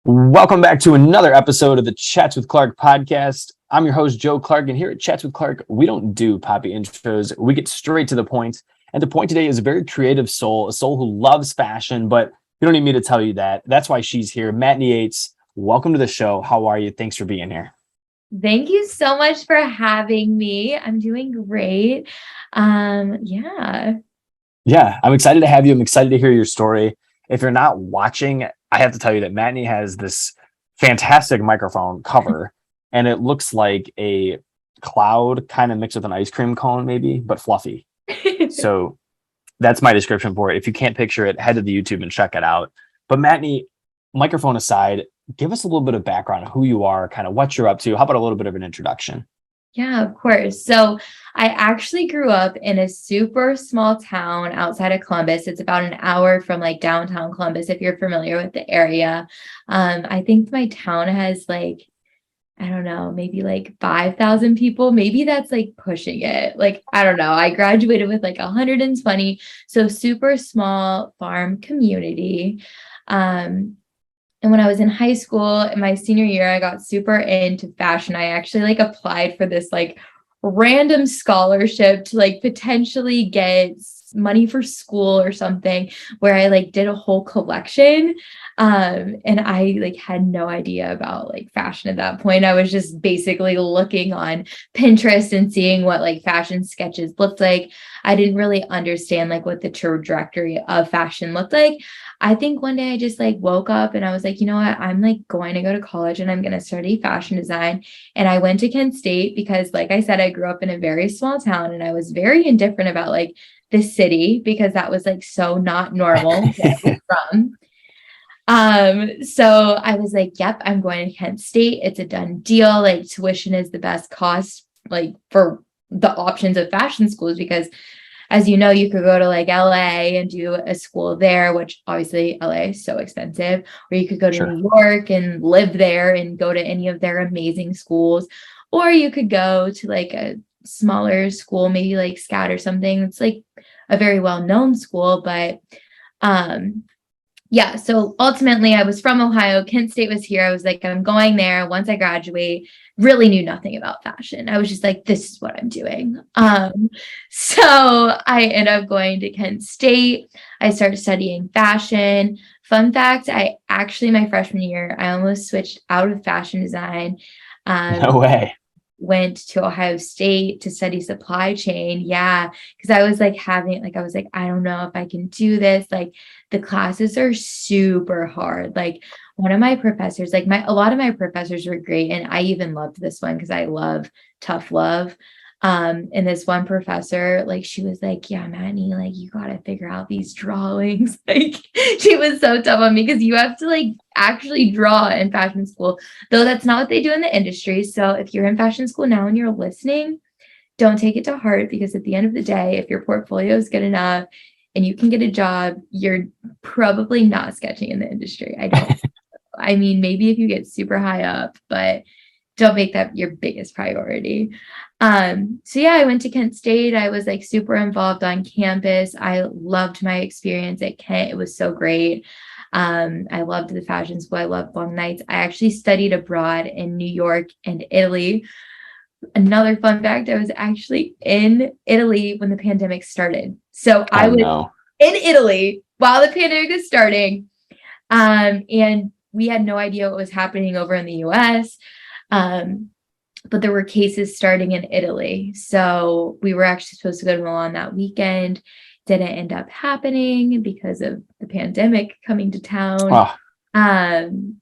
Welcome back to another episode of the Chats with Clark podcast. I'm your host, Joe Clark, and here at Chats with Clark, we don't do poppy intros. We get straight to the point. And the point today is a very creative soul, a soul who loves fashion, but you don't need me to tell you that. That's why she's here. Mattney Yates, welcome to the show. How are you? Thanks for being here. Thank you so much for having me. I'm doing great. Yeah. Yeah, I'm excited to have you. I'm excited to hear your story. If you're not watching, I have to tell you that Mattney has this fantastic microphone cover, and it looks like a cloud kind of mixed with an ice cream cone, maybe, but fluffy. So that's my description for it. If you can't picture it, head to the YouTube and check it out. But Mattney, microphone aside, give us a little bit of background on who you are, kind of what you're up to. How about a little bit of an introduction? Yeah, of course. So I actually grew up in a super small town outside of Columbus. It's about an hour from like downtown Columbus, if you're familiar with the area. I think my town has like, I don't know, maybe like 5,000 people. Maybe that's like pushing it. Like, I don't know. I graduated with like 120. So super small farm community. And when I was in high school, in my senior year, I got super into fashion. I actually like applied for this like random scholarship to like potentially get money for school or something, where I like did a whole collection. And I like had no idea about like fashion at that point. I was just basically looking on Pinterest and seeing what like fashion sketches looked like. I didn't really understand like what the trajectory of fashion looked like. I think one day I just like woke up and I was like, you know what? I'm like going to go to college and I'm going to study fashion design. And I went to Kent State because, like I said, I grew up in a very small town and I was very indifferent about like the city because that was like so not normal where I was from. So I was like, yep, I'm going to Kent State. It's a done deal. Like tuition is the best cost, like for the options of fashion schools, because as you know, you could go to like LA and do a school there, which obviously LA is so expensive, or you could go to Sure. New York and live there and go to any of their amazing schools, or you could go to like a smaller school, maybe like SCAD or something. It's like a very well-known school, but yeah, so ultimately I was from Ohio. Kent State was here. I was like, I'm going there once I graduate. Really knew nothing about fashion. I was just like, this is what I'm doing. So I ended up going to Kent State. I started studying fashion. Fun fact, I actually, my freshman year, I almost switched out of fashion design. No way. Went to Ohio State to study supply chain. Yeah. Cause I was like I was like, I don't know if I can do this. Like the classes are super hard. Like one of my professors, like a lot of my professors were great. And I even loved this one because I love tough love. And this one professor, like, she was like, yeah, Mattney, like, you got to figure out these drawings. Like, she was so tough on me because you have to, like, actually draw in fashion school, though that's not what they do in the industry. So if you're in fashion school now and you're listening, don't take it to heart, because at the end of the day, if your portfolio is good enough and you can get a job, you're probably not sketching in the industry. I mean, maybe if you get super high up, but don't make that your biggest priority. So yeah, I went to Kent State. I was like super involved on campus. I loved my experience at Kent. It was so great. I loved the fashion school. I loved long nights. I actually studied abroad in New York and Italy. Another fun fact, I was actually in Italy when the pandemic started. So I Oh, was no. in Italy while the pandemic was starting. And we had no idea what was happening over in the US. But there were cases starting in Italy. So we were actually supposed to go to Milan that weekend. Didn't end up happening because of the pandemic coming to town. Oh,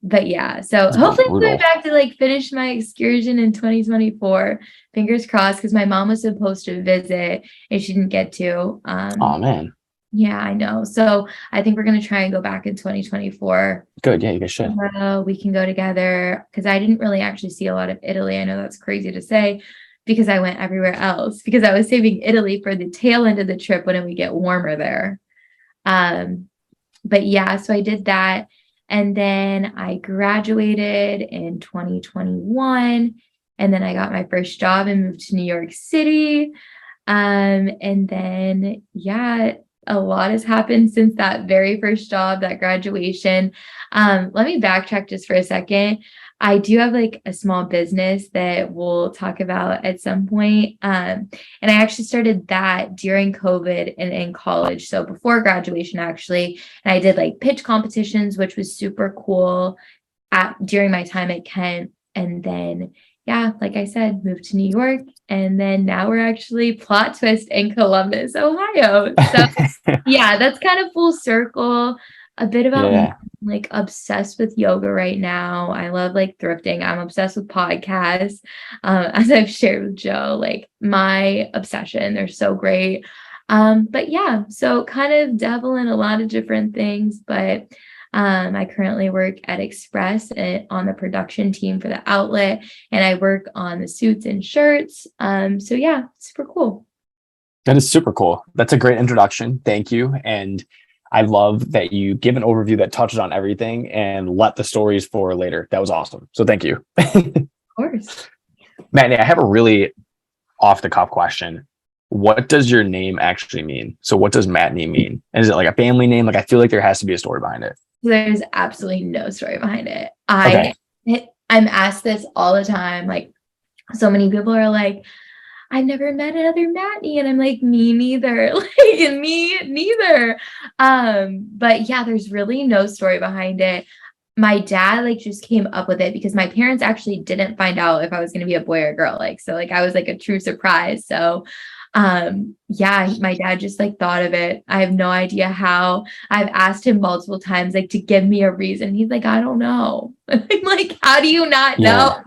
But yeah, so it's hopefully I'm going brutal. back to like finish my excursion in 2024. Fingers crossed, because my mom was supposed to visit and she didn't get to. Oh, man. Yeah, I know. So I think we're going to try and go back in 2024. Good. Yeah, you guys should. We can go together, because I didn't really actually see a lot of Italy. I know that's crazy to say because I went everywhere else, because I was saving Italy for the tail end of the trip when it would get warmer there. But yeah, so I did that. And then I graduated in 2021. And then I got my first job and moved to New York City. And then, yeah, a lot has happened since that very first job, that graduation. Let me backtrack just for a second. I do have like a small business that we'll talk about at some point. And I actually started that during COVID and in college. So before graduation, actually. And I did like pitch competitions, which was super cool during my time at Kent. And then, yeah, like I said, moved to New York. And then now we're actually plot twist in Columbus, Ohio. So yeah, that's kind of full circle. A bit about me, Yeah. I'm, like obsessed with yoga right now. I love like thrifting. I'm obsessed with podcasts. As I've shared with Joe, like my obsession, they're so great. But yeah, so kind of dabble in a lot of different things, but I currently work at Express on the production team for the outlet, and I work on the suits and shirts. So yeah, super cool. That is super cool. That's a great introduction. Thank you. And I love that you give an overview that touches on everything and let the stories for later. That was awesome. So thank you. Of course. Mattney, I have a really off the cuff question. What does your name actually mean? So what does Mattney mean? And is it like a family name? Like I feel like there has to be a story behind it. There's absolutely no story behind it. Okay. I'm asked this all the time. Like so many people are like, I've never met another Mattney. And I'm like, me neither. Like me neither. But yeah, there's really no story behind it. My dad like just came up with it because my parents actually didn't find out if I was going to be a boy or girl. Like, so like I was like a true surprise. So yeah, my dad just like thought of it. I have no idea how. I've asked him multiple times like to give me a reason. He's like, I don't know. I'm like, how do you not know?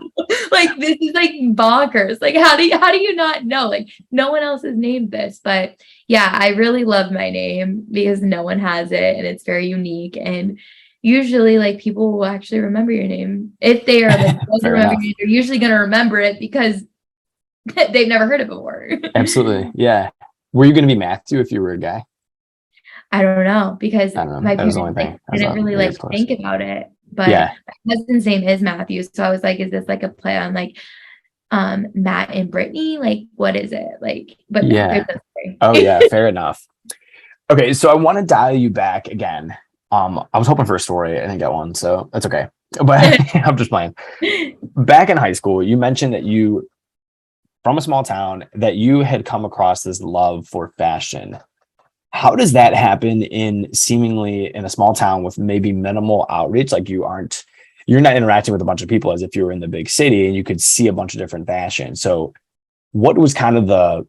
Like this is like bonkers. Like how do you not know? Like no one else has named this. But yeah, I really love my name because no one has it and it's very unique. And usually like people will actually remember your name. If they are like remember you, they're usually gonna remember it because they've never heard it before. Absolutely. Yeah. Were you going to be Matthew if you were a guy? I don't know because I don't know. my That was parents the only like thing. didn't really like think about it. But yeah. my husband's name is Matthew. So I was like, is this like a play on like Matt and Brittany? Like, what is it? Like, but no, yeah. there's no Oh yeah, fair enough. Okay, so I want to dial you back again. I was hoping for a story. I didn't get one, so that's okay. But I'm just playing. Back in high school, you mentioned that you, from a small town, that you had come across this love for fashion. How does that happen in seemingly in a small town with maybe minimal outreach? Like you're not interacting with a bunch of people as if you were in the big city and you could see a bunch of different fashion. So what was kind of the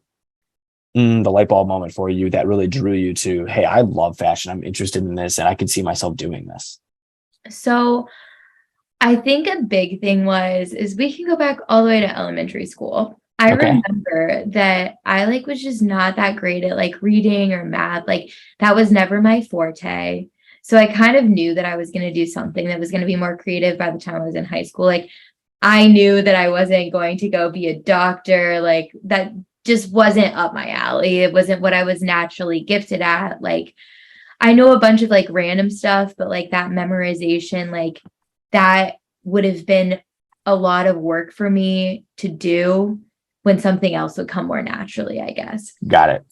light bulb moment for you that really drew you to, hey, I love fashion. I'm interested in this and I could see myself doing this? So I think a big thing is we can go back all the way to elementary school. I remember that I like was just not that great at like reading or math. Like that was never my forte. So I kind of knew that I was going to do something that was going to be more creative by the time I was in high school. Like I knew that I wasn't going to go be a doctor. Like that just wasn't up my alley. It wasn't what I was naturally gifted at. Like I know a bunch of like random stuff, but like that memorization, like that would have been a lot of work for me to do when something else would come more naturally, I guess. Got it.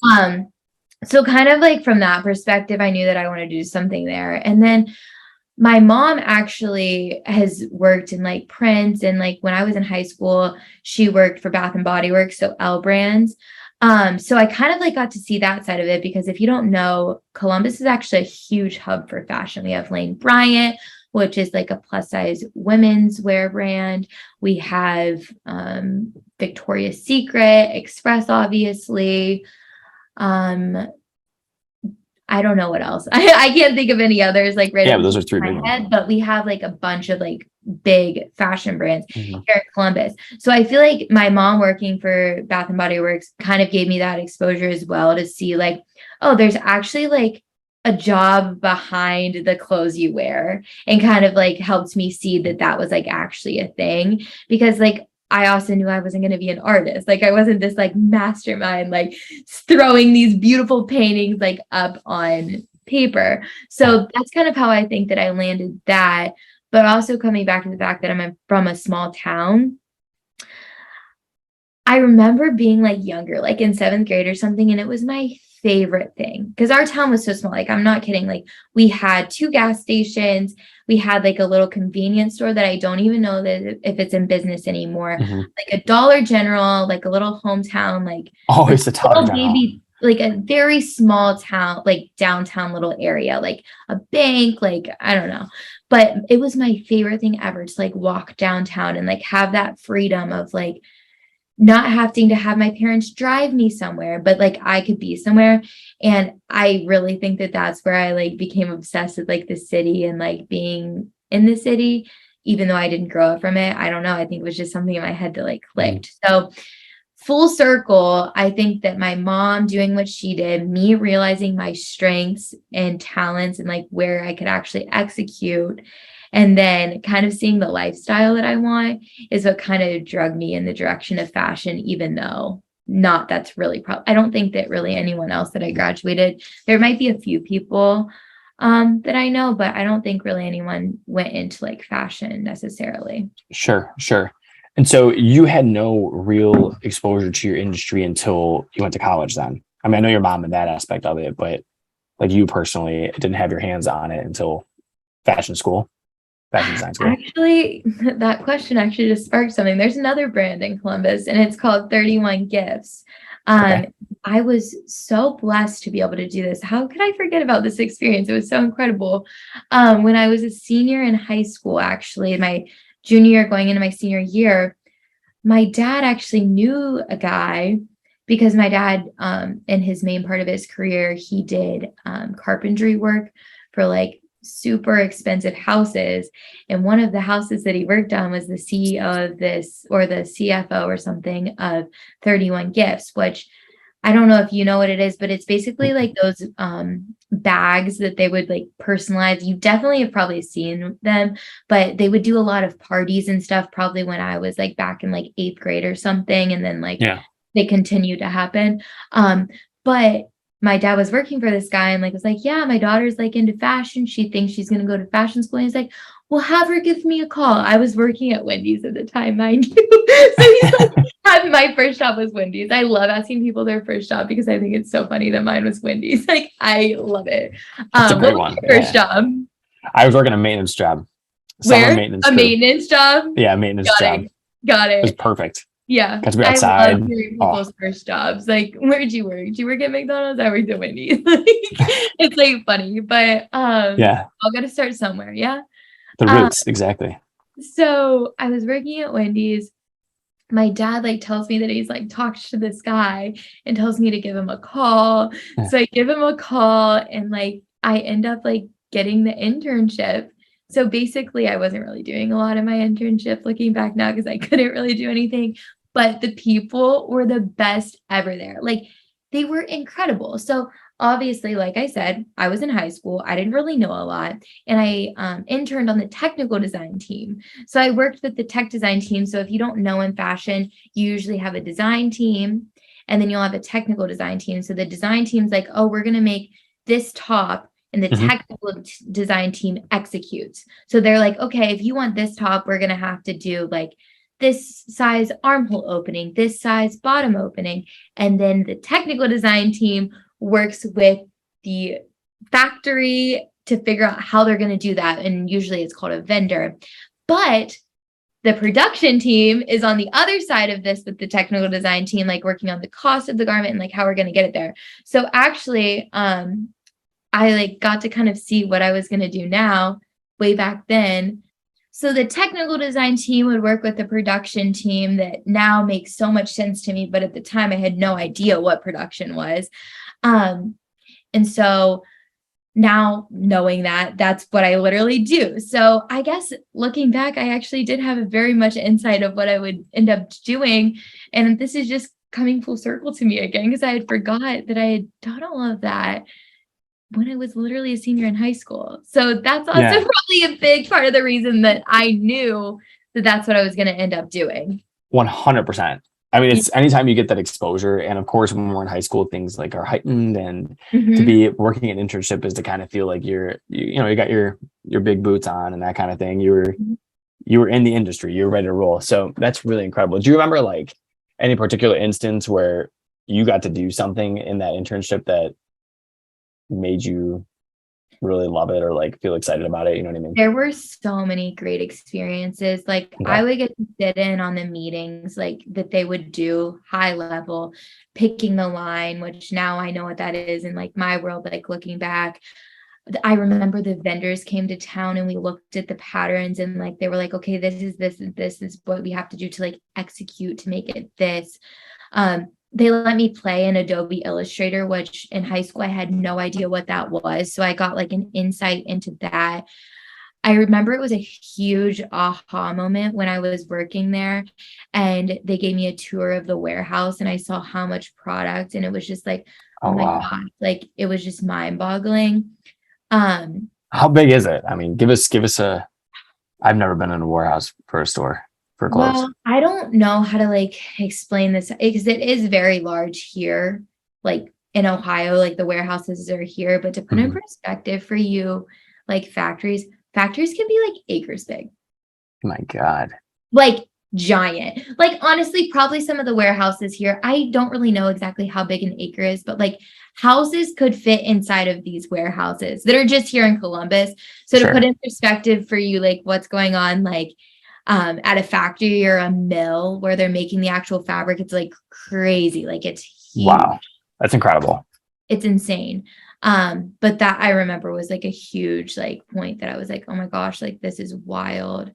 So kind of like from that perspective, I knew that I wanted to do something there. And then my mom actually has worked in like prints, and like when I was in high school, she worked for Bath and Body Works, so L Brands. So I kind of like got to see that side of it because if you don't know, Columbus is actually a huge hub for fashion. We have Lane Bryant, which is like a plus size women's wear brand. We have Victoria's Secret, Express, obviously. I don't know what else. I can't think of any others like right but those are three big ones. But we have like a bunch of like big fashion brands here in Columbus. So I feel like my mom working for Bath and Body Works kind of gave me that exposure as well to see like, oh, there's actually like a job behind the clothes you wear, and kind of like helped me see that that was like actually a thing. Because like I also knew I wasn't going to be an artist. Like I wasn't this like mastermind, like throwing these beautiful paintings like up on paper. So that's kind of how I think that I landed that. But also coming back to the fact that I'm from a small town, I remember being like younger, like in seventh grade or something, and it was my favorite thing because our town was so small. Like, I'm not kidding. Like, we had 2 gas stations. We had like a little convenience store that I don't even know that if it's in business anymore. Hmm. Like a Dollar General, like a little hometown, like this Always the Dollar little General. baby, like a very small town, like downtown little area, like a bank, like I don't know. But it was my favorite thing ever to like walk downtown and like have that freedom of like not having to have my parents drive me somewhere, but like I could be somewhere. And I really think that that's where I like became obsessed with like the city and like being in the city, even though I didn't grow up from it. I don't know. I think it was just something in my head that like Mhm. clicked. So full circle, I think that my mom doing what she did, me realizing my strengths and talents and like where I could actually execute, and then kind of seeing the lifestyle that I want is what kind of drug me in the direction of fashion, even though not that's really I don't think that really anyone else that I graduated, there might be a few people that I know, but I don't think really anyone went into like fashion necessarily. Sure, sure. And so you had no real exposure to your industry until you went to college then. I mean, I know your mom in that aspect of it, but like you personally didn't have your hands on it until fashion school, fashion design school. Actually, that question actually just sparked something. There's another brand in Columbus and it's called 31 Gifts. Okay. Um, I was so blessed to be able to do this. How could I forget about this experience? It was so incredible. When I was a senior in high school, actually, my junior year going into my senior year, my dad actually knew a guy because my dad, in his main part of his career, he did carpentry work for like super expensive houses. And one of the houses that he worked on was the CEO of this, or the CFO or something, of 31 Gifts, which I don't know if you know what it is, but it's basically like those bags that they would like personalize. You definitely have probably seen them, but they would do a lot of parties and stuff probably when I was like back in like 8th grade or something. And then like Yeah. they continue to happen. But my dad was working for this guy and like was like, yeah, my daughter's like into fashion. She thinks she's gonna go to fashion school. And he's like, well, have her give me a call. I was working at Wendy's at the time, mind you. So he's like, my first job was Wendy's. I love asking people their first job because I think it's so funny that mine was Wendy's. Like, I love it. That's a What great was one. your first Yeah. job? I was working a maintenance job, summer Where? maintenance A crew. maintenance job? Yeah, maintenance Got job. it. Got It was it. perfect. Yeah. Got to be I love outside. hearing Oh, people's first jobs. Like, where'd you work? Did you work at McDonald's? I worked at Wendy's. Like, it's like funny, but yeah. I'll gotta start somewhere. Yeah. The Um, roots. Exactly. so I was working at Wendy's. My dad like tells me that he's like talked to this guy and tells me to give him a call. Yeah. So I give him a call and like I end up like getting the internship. So basically I wasn't really doing a lot of my internship looking back now because I couldn't really do anything, but the people were the best ever there. Like they were incredible. So obviously, like I said, I was in high school. I didn't really know a lot. And I interned on the technical design team. So I worked with the tech design team. So if you don't know in fashion, you usually have a design team and then you'll have a technical design team. So the design team's like, oh, we're going to make this top, and the Hmm. technical design team executes. So they're like, okay, if you want this top, we're going to have to do like this size armhole opening, this size bottom opening. And then the technical design team works with the factory to figure out how they're going to do that. And usually it's called a vendor. But the production team is on the other side of this with the technical design team, like working on the cost of the garment and like how we're going to get it there. So actually, I like got to kind of see what I was going to do now way back then. So the technical design team would work with the production team that now makes so much sense to me, but at the time I had no idea what production was. Um, and so now knowing that, that's what I literally do. So I guess looking back, I actually did have a very much insight of what I would end up doing. And this is just coming full circle to me again, because I had forgot that I had done all of that when I was literally a senior in high school. So that's also Yeah. probably a big part of the reason that I knew that that's what I was going to end up doing. 100%. I mean, it's anytime you get that exposure, and of course, when we're in high school, things like are heightened, and to Mhm. be working an internship is to kind of feel like you got your big boots on and that kind of thing. You were in the industry, you were ready to roll. So that's really incredible. Do you remember like any particular instance where you got to do something in that internship that made you really love it or like feel excited about it? You know what I mean? There were so many great experiences. Like I Okay. would get to sit in on the meetings like that they would do high level, picking the line, which now I know what that is in like my world, like looking back. I remember the vendors came to town and we looked at the patterns and like they were like, okay, this and this is what we have to do to like execute to make it this. They let me play in Adobe Illustrator, which in high school I had no idea what that was. So I got like an insight into that. I remember it was a huge aha moment when I was working there and they gave me a tour of the warehouse and I saw how much product and it was just like, oh Oh, my wow. God, like it was just mind boggling. Um, How big is it? I mean, give us a, I've never been in a warehouse for a store for clothes. well, I don't know how to like explain this because it is very large here, like in Ohio, like the warehouses are here, but to put in Mhm. perspective for you, like factories can be like acres big. My God. Like giant. Like honestly, probably some of the warehouses here, I don't really know exactly how big an acre is, but like houses could fit inside of these warehouses that are just here in Columbus. So to put Sure. in perspective for you, like what's going on, like at a factory or a mill where they're making the actual fabric, it's like crazy. Like it's huge. Wow. That's incredible. It's insane. But that I remember was like a huge like point that I was like, oh my gosh, like this is wild.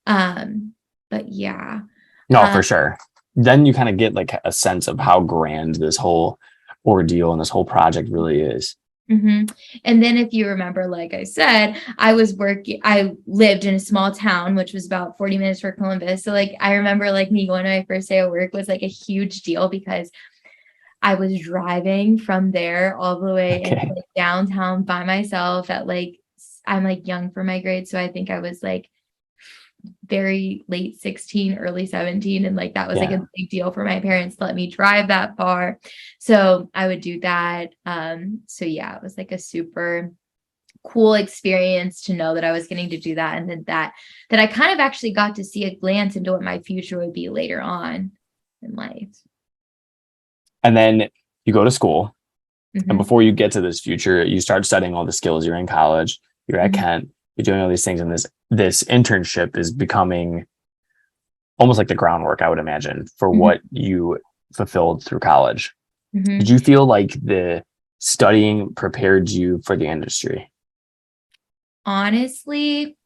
Um, but yeah. No, Um, for sure. Then you kind of get like a sense of how grand this whole ordeal and this whole project really is. mhm. And then if you remember, like I said, I lived in a small town, which was about 40 minutes from Columbus. So like I remember like me going to my first day of work was like a huge deal because I was driving from there all the way into Okay. like downtown by myself at like I'm like young for my grade. So I think I was like very late 16, early 17. And like that was like Yeah. a big deal for my parents to let me drive that far. So I would do that. So yeah, it was like a super cool experience to know that I was getting to do that. And then that I kind of actually got to see a glance into what my future would be later on in life. And then you go to school. And Mhm, before you get to this future, you start studying all the skills. You're in college, you're at mhm, Kent, you're doing all these things. And this internship is becoming almost like the groundwork, I would imagine, for mhm, what you fulfilled through college. Did mhm. you feel like the studying prepared you for the industry? Honestly,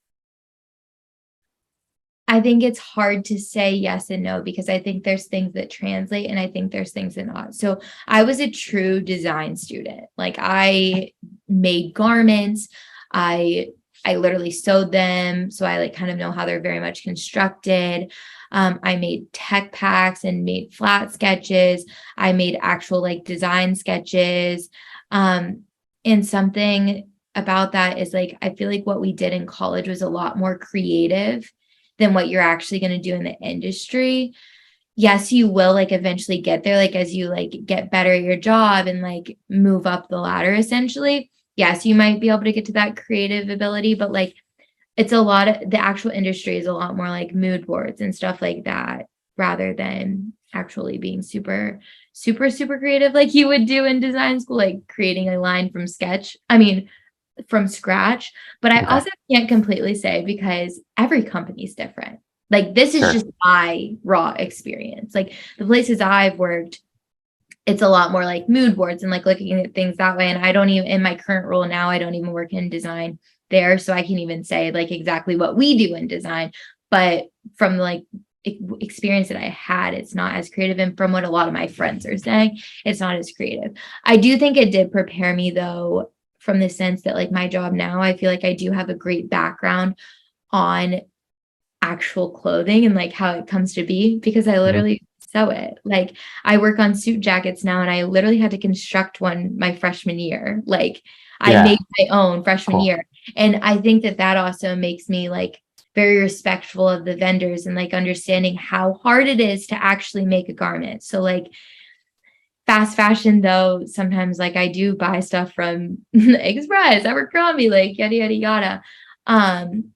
I think it's hard to say yes and no because I think there's things that translate and I think there's things that not. So I was a true design student. Like I made garments. I I literally sewed them. So I like kind of know how they're very much constructed. I made tech packs and made flat sketches. I made actual like design sketches. Um, and something about that is like I feel like what we did in college was a lot more creative than what you're actually going to do in the industry. Yes, you will like eventually get there, like as you like get better at your job and like move up the ladder essentially. Yes, you might be able to get to that creative ability, but like it's a lot of the actual industry is a lot more like mood boards and stuff like that rather than actually being super creative like you would do in design school, like creating a line from sketch. I mean, from scratch, but I Okay. also can't completely say because every company is different. Like this is Sure. just my raw experience. Like the places I've worked, it's a lot more like mood boards and like looking at things that way. And I don't even in my current role now, I don't even work in design there. So I can even say like exactly what we do in design. But from like experience that I had, it's not as creative. And from what a lot of my friends are saying, it's not as creative. I do think it did prepare me though, from the sense that like my job now, I feel like I do have a great background on actual clothing and like how it comes to be because I Mhm. literally sew it. Like I work on suit jackets now and I literally had to construct one my freshman year. Like I Yeah. made my own freshman Cool. year. And I think that that also makes me like very respectful of the vendors and like understanding how hard it is to actually make a garment. So like fast fashion though, sometimes like I do buy stuff from Express, Abercrombie, like yada yada yada. Um,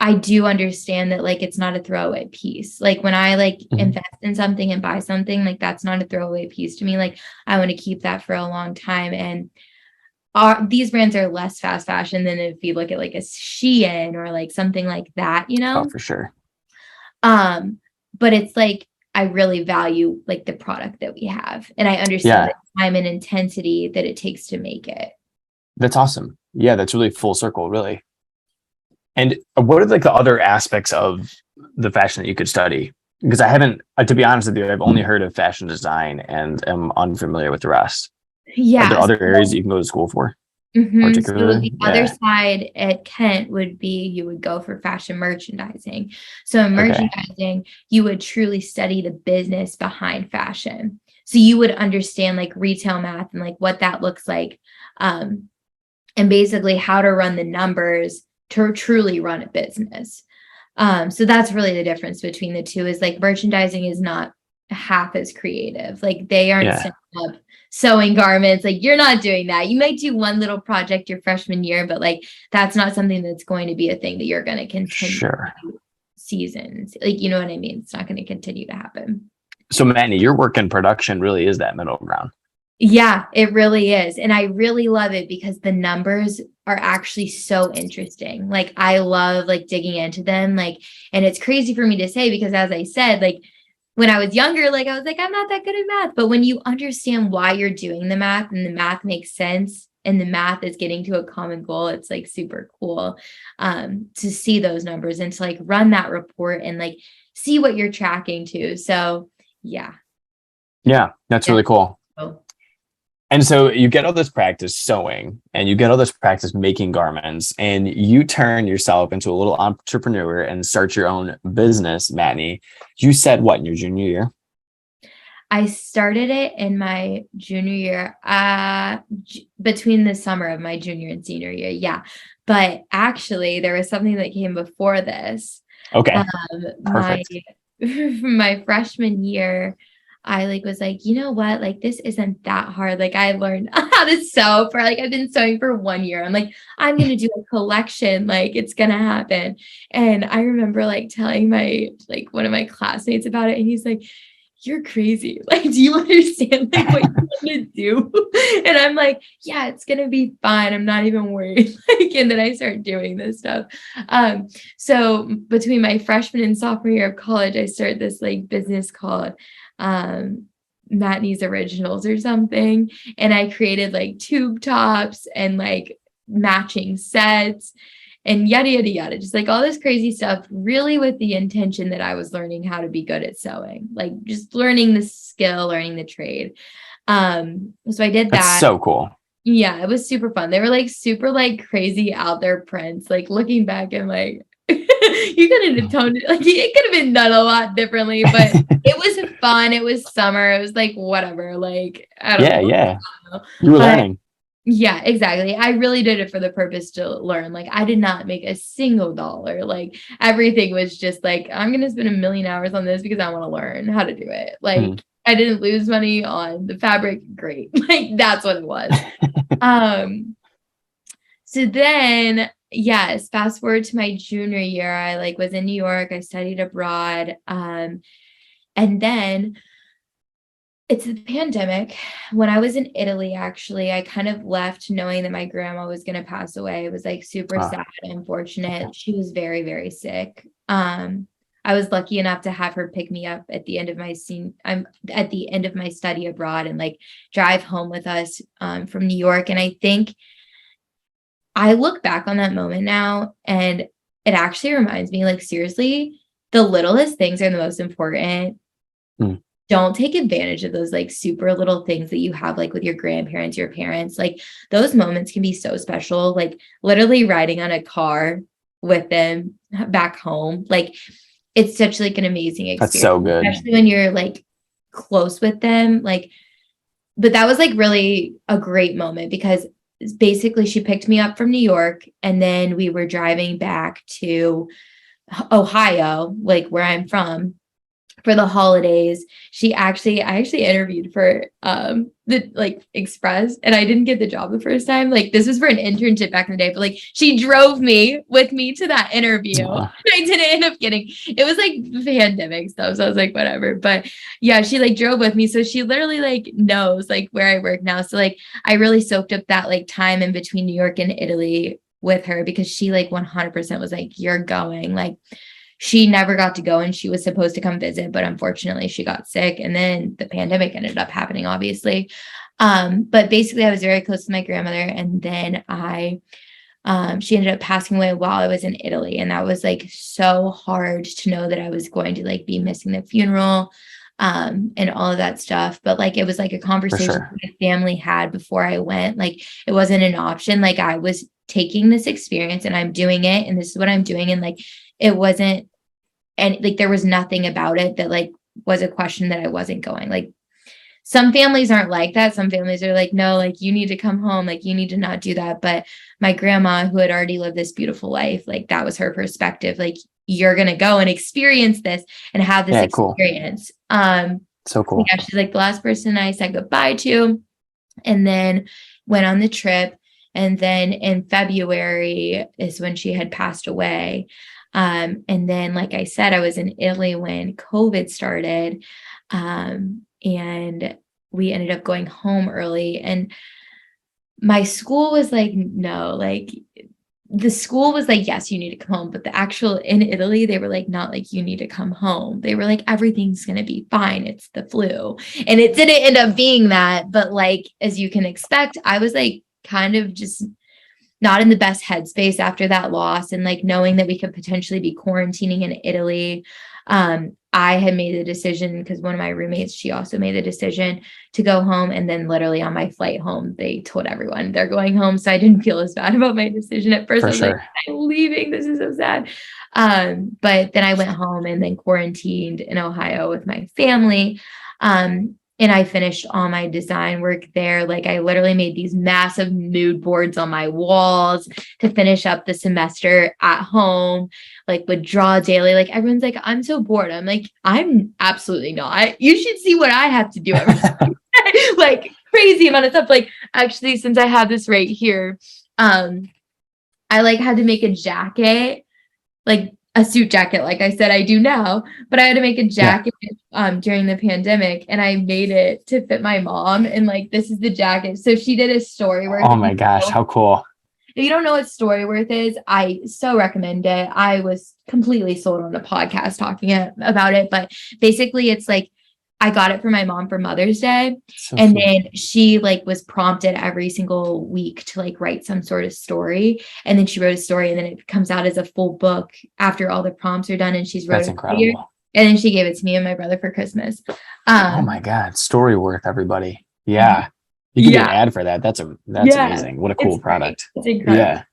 I do understand that like it's not a throwaway piece. Like when I like invest in something and buy something, like that's not a throwaway piece to me. Like I want to keep that for a long time. And these brands are less fast fashion than if you look at like a Shein or like something like that, you Oh, know? for sure. But it's like I really value like the product that we have. And I understand Yeah, the time and intensity that it takes to make it. that's awesome. Yeah, that's really full circle, really. And what are like the other aspects of the fashion that you could study? Because I haven't, to be honest with you, I've only heard of fashion design and am unfamiliar with the rest. Are there Yeah. other areas that you can go to school for, So particularly? the other Yeah. side at Kent would be you would go for fashion merchandising. So in Okay. merchandising, you would truly study the business behind fashion. So you would understand like retail math and like what that looks like, and basically how to run the numbers to truly run a business. So that's really the difference between the two is like merchandising is not half as creative. Like they aren't Yeah. setting up sewing garments. Like you're not doing that. You might do one little project your freshman year, but like that's not something that's going to be a thing that you're going to continue Sure. seasons. Like, you know what I mean? It's not going to continue to happen. So, Mattney, your work in production really is that middle ground. Yeah, it really is. And I really love it because the numbers are actually so interesting. Like I love like digging into them. Like, and it's crazy for me to say because as I said, like when I was younger, like I was like, I'm not that good at math. But when you understand why you're doing the math and the math makes sense and the math is getting to a common goal, it's like super cool to see those numbers and to like run that report and like see what you're tracking to. So yeah. Yeah, that's Yeah. really cool. And so you get all this practice sewing and you get all this practice making garments and you turn yourself into a little entrepreneur and start your own business, Mattney. You said what in your junior year? I started it in my junior year, between the summer of my junior and senior year. Yeah. But actually there was something that came before this. Okay, My perfect. my freshman year, I like was like, you know what? Like this isn't that hard. Like I learned how to sew for like I've been sewing for 1 year. I'm like, I'm gonna do a collection, like it's gonna happen. And I remember like telling my like one of my classmates about it, and he's like, you're crazy. Like, do you understand like what you're gonna do? And I'm like, yeah, it's gonna be fine. I'm not even worried. Like, and then I start doing this stuff. So between my freshman and sophomore year of college, I started this like business called Mattney's Originals or something. And I created like tube tops and like matching sets and yada, yada, yada, just like all this crazy stuff, really with the intention that I was learning how to be good at sewing, like just learning the skill, learning the trade. So I did That's that. so cool. Yeah, it was super fun. They were like super like crazy out there prints. Like looking back and like you could have toned it like it could have been done a lot differently, but it was fun. It was summer. It was like whatever. Like I don't Yeah, know. yeah. I don't know. You were But learning. yeah, exactly. I really did it for the purpose to learn. Like I did not make a single dollar. Like everything was just like, I'm gonna spend 1,000,000 hours on this because I want to learn how to do it. Hmm. Like I didn't lose money on the fabric. Great. Like that's what it was. Um, so then yes, fast forward to my junior year, I like was in New York, I studied abroad. And then it's the pandemic. When I was in Italy, actually, I kind of left knowing that my grandma was going to pass away. It was like super Ah, sad and unfortunate. She was very, very sick. I was lucky enough to have her pick me up at the end of I'm at the end of my study abroad and like drive home with us from New York. And I think I look back on that moment now and it actually reminds me like seriously, the littlest things are the most important. hmm. Don't take advantage of those like super little things that you have like with your grandparents, your parents. Like those moments can be so special. Like literally riding on a car with them back home. Like it's such like an amazing That's experience, so good. especially when you're like close with them. Like, but that was like really a great moment because basically she picked me up from New York and then we were driving back to Ohio, like where I'm from for the holidays. I actually interviewed for the like Express, and I didn't get the job the first time. Like, this was for an internship back in the day, but like she drove me with me to that interview. I didn't end up getting it. Was like pandemic stuff, so I was like, whatever. But yeah, she like drove with me, so she literally like knows like where I work now. So like I really soaked up that like time in between New York and Italy with her, because she like 100% was like, you're going. Like, she never got to go, and she was supposed to come visit, but unfortunately she got sick, and then the pandemic ended up happening, obviously. But basically I was very close to my grandmother, and then she ended up passing away while I was in Italy. And that was like so hard to know that I was going to like be missing the funeral, and all of that stuff. But like, it was like a conversation my family had before I went. Like, it wasn't an option. Like, I was taking this experience and I'm doing it, and this is what I'm doing. And like, it wasn't, and like, there was nothing about it that like was a question that I wasn't going. Like, some families aren't like that. Some families are like, no, like, you need to come home. Like, you need to not do that. But my grandma, who had already lived this beautiful life, like, that was her perspective. Like, you're going to go and experience this and have this experience. So cool. Yeah, she's like the last person I said goodbye to, and then went on the trip. And then in February is when she had passed away. And then, like I said, I was in Italy when COVID started. And we ended up going home early, and my school was like, no, like, the school was like, yes, you need to come home. But the actual in Italy, they were like, not like, you need to come home. They were like, everything's going to be fine. It's the flu. And it didn't end up being that. But like, as you can expect, I was like kind of just not in the best headspace after that loss. And like, knowing that we could potentially be quarantining in Italy. I had made the decision, because one of my roommates, she also made the decision to go home. And then literally on my flight home, they told everyone they're going home. So I didn't feel as bad about my decision at first. I was like, I'm leaving. This is so sad. But then I went home and then quarantined in Ohio with my family. And I finished all my design work there. Like, I literally made these massive mood boards on my walls to finish up the semester at home, like would draw daily. Like, everyone's like, I'm so bored. I'm like, I'm absolutely not. You should see what I have to do every day. Like, crazy amount of stuff. Like, actually, since I have this right here, I like had to make a jacket, like a suit jacket, like I said I do now, but I had to make a jacket during the pandemic, and I made it to fit my mom. And like, this is the jacket. So she did a Storyworth. Oh my gosh, how cool. If you don't know what Storyworth is, I so recommend it. I was completely sold on a podcast talking about it, but basically it's like, I got it for my mom for Mother's Day. So and sweet. Then she like was prompted every single week to like write some sort of story. And then she wrote a story, and then it comes out as a full book after all the prompts are done. And she's wrote That's incredible. And then she gave it to me and my brother for Christmas. Oh my God. Storyworth, everybody. Yeah. You can do an ad for that. That's amazing. What a cool product. It's incredible.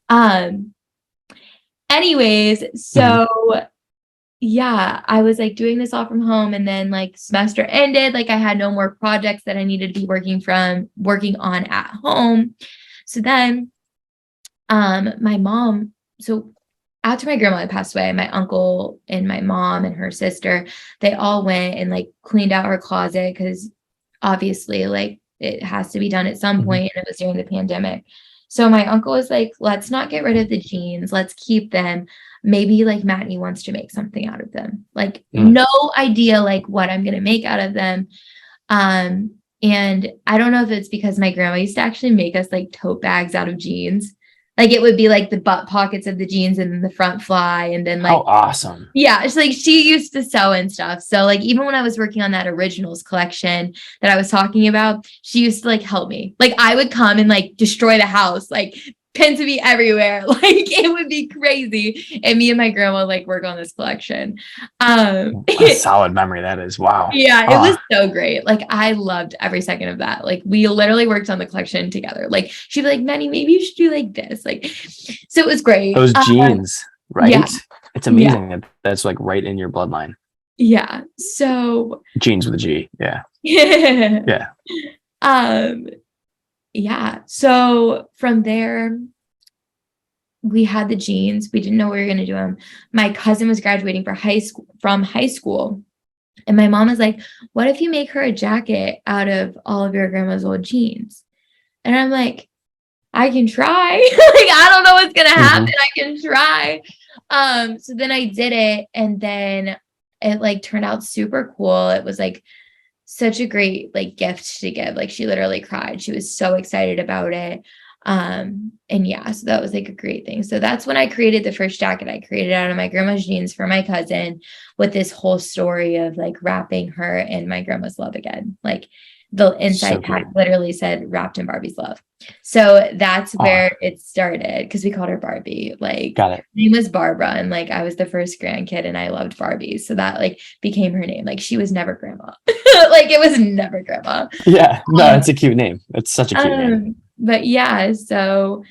Yeah. Anyways, so yeah, I was like doing this all from home, and then like semester ended, like I had no more projects that I needed to be working on at home. So then my mom, so after my grandma had passed away, my uncle and my mom and her sister, they all went and like cleaned out her closet, because obviously like it has to be done at some point, and it was during the pandemic. So my uncle was like, let's not get rid of the jeans. Let's keep them. Maybe like Mattney wants to make something out of them. Like no idea like what I'm going to make out of them. And I don't know if it's because my grandma used to actually make us like tote bags out of jeans. Like, it would be like the butt pockets of the jeans and then the front fly. And then like, how awesome. Yeah. It's like, she used to sew and stuff. So like, even when I was working on that originals collection that I was talking about, she used to like help me. Like, I would come and like destroy the house, like pins would be everywhere. Like, it would be crazy. And me and my grandma like work on this collection. A solid memory that is. Wow. Yeah, it was so great. Like, I loved every second of that. Like, we literally worked on the collection together. Like, she'd be like, Mattney, maybe you should do like this. Like, so it was great. Those jeans, right? Yeah. It's amazing that that's like right in your bloodline. Yeah. So jeans with a G. Yeah. Yeah. Yeah. So from there, we had the jeans. We didn't know we were going to do them. My cousin was graduating from high school. And my mom was like, what if you make her a jacket out of all of your grandma's old jeans? And I'm like, I can try. Like, I don't know what's gonna happen. Mm-hmm. I can try. So then I did it, and then it like turned out super cool. It was like such a great like gift to give. Like she literally cried. She was so excited about it. And yeah, so that was like a great thing. So that's when I created the first jacket. I created out of my grandma's jeans for my cousin, with this whole story of like wrapping her in my grandma's love again. Like the So inside tag cute. literally said wrapped in Barbie's love. So that's Oh, where it started, because we called her Barbie. Like got it. her name was Barbara, and like I was the first grandkid and I loved Barbie. So that like became her name. Like she was never grandma. Like it was never grandma. Yeah, no, Um, it's a cute name. It's such a cute name. but yeah, so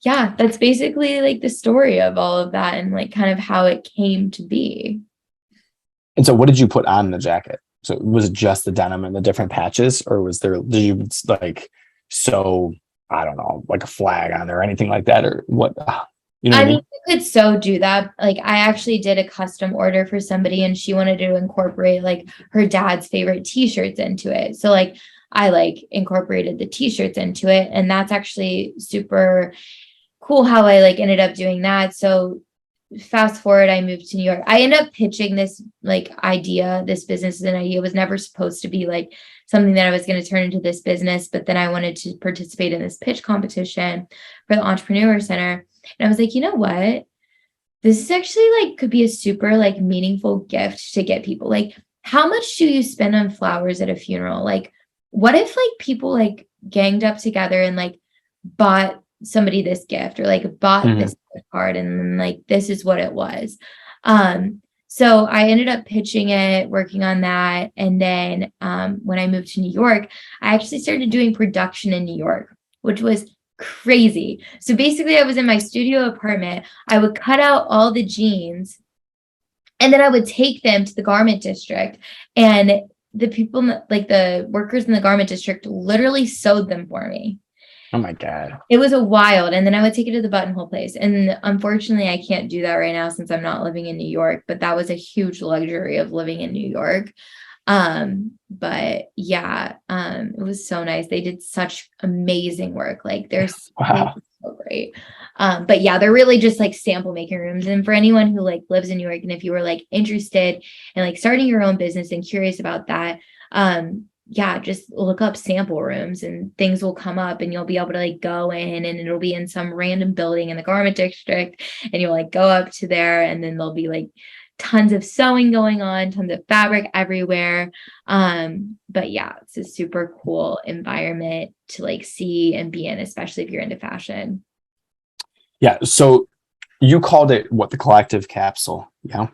yeah, that's basically like the story of all of that and like kind of how it came to be. And so what did you put on the jacket? So was it just the denim and the different patches, or was there, did you like sew, I don't know, like a flag on there or anything like that, or what? You know what I I mean, mean? you could so do that. Like, I actually did a custom order for somebody, and she wanted to incorporate like her dad's favorite t-shirts into it. So, like, I like incorporated the t-shirts into it, and that's actually super cool how I like ended up doing that. So, fast forward, I moved to New York. I ended up pitching this like idea, this business as an idea. It was never supposed to be like something that I was going to turn into this business, but then I wanted to participate in this pitch competition for the Entrepreneur Center. And I was like, you know what? This is actually like could be a super like meaningful gift to get people. Like, how much do you spend on flowers at a funeral? Like, what if like people like ganged up together and like bought somebody this gift, or like bought Hmm. this gift card, and then like this is what it was. So I ended up pitching it, working on that. And then when I moved to New York, I actually started doing production in New York, which was crazy. So basically, I was in my studio apartment. I would cut out all the jeans, and then I would take them to the garment district, and the people, like the workers in the garment district, literally sewed them for me. Oh my God. It was a wild, and then I would take it to the buttonhole place. And unfortunately, I can't do that right now since I'm not living in New York, but that was a huge luxury of living in New York. But yeah, it was so nice. They did such amazing work. Like they Wow. were so great. But yeah, they're really just like sample making rooms. And for anyone who like lives in New York, and if you were like interested in like starting your own business and curious about that, yeah, just look up sample rooms and things will come up, and you'll be able to like go in, and it'll be in some random building in the garment district, and you'll like go up to there, and then there'll be like tons of sewing going on, tons of fabric everywhere. But yeah, it's a super cool environment to like see and be in, especially if you're into fashion. Yeah. So you called it what, the collective capsule? Yeah.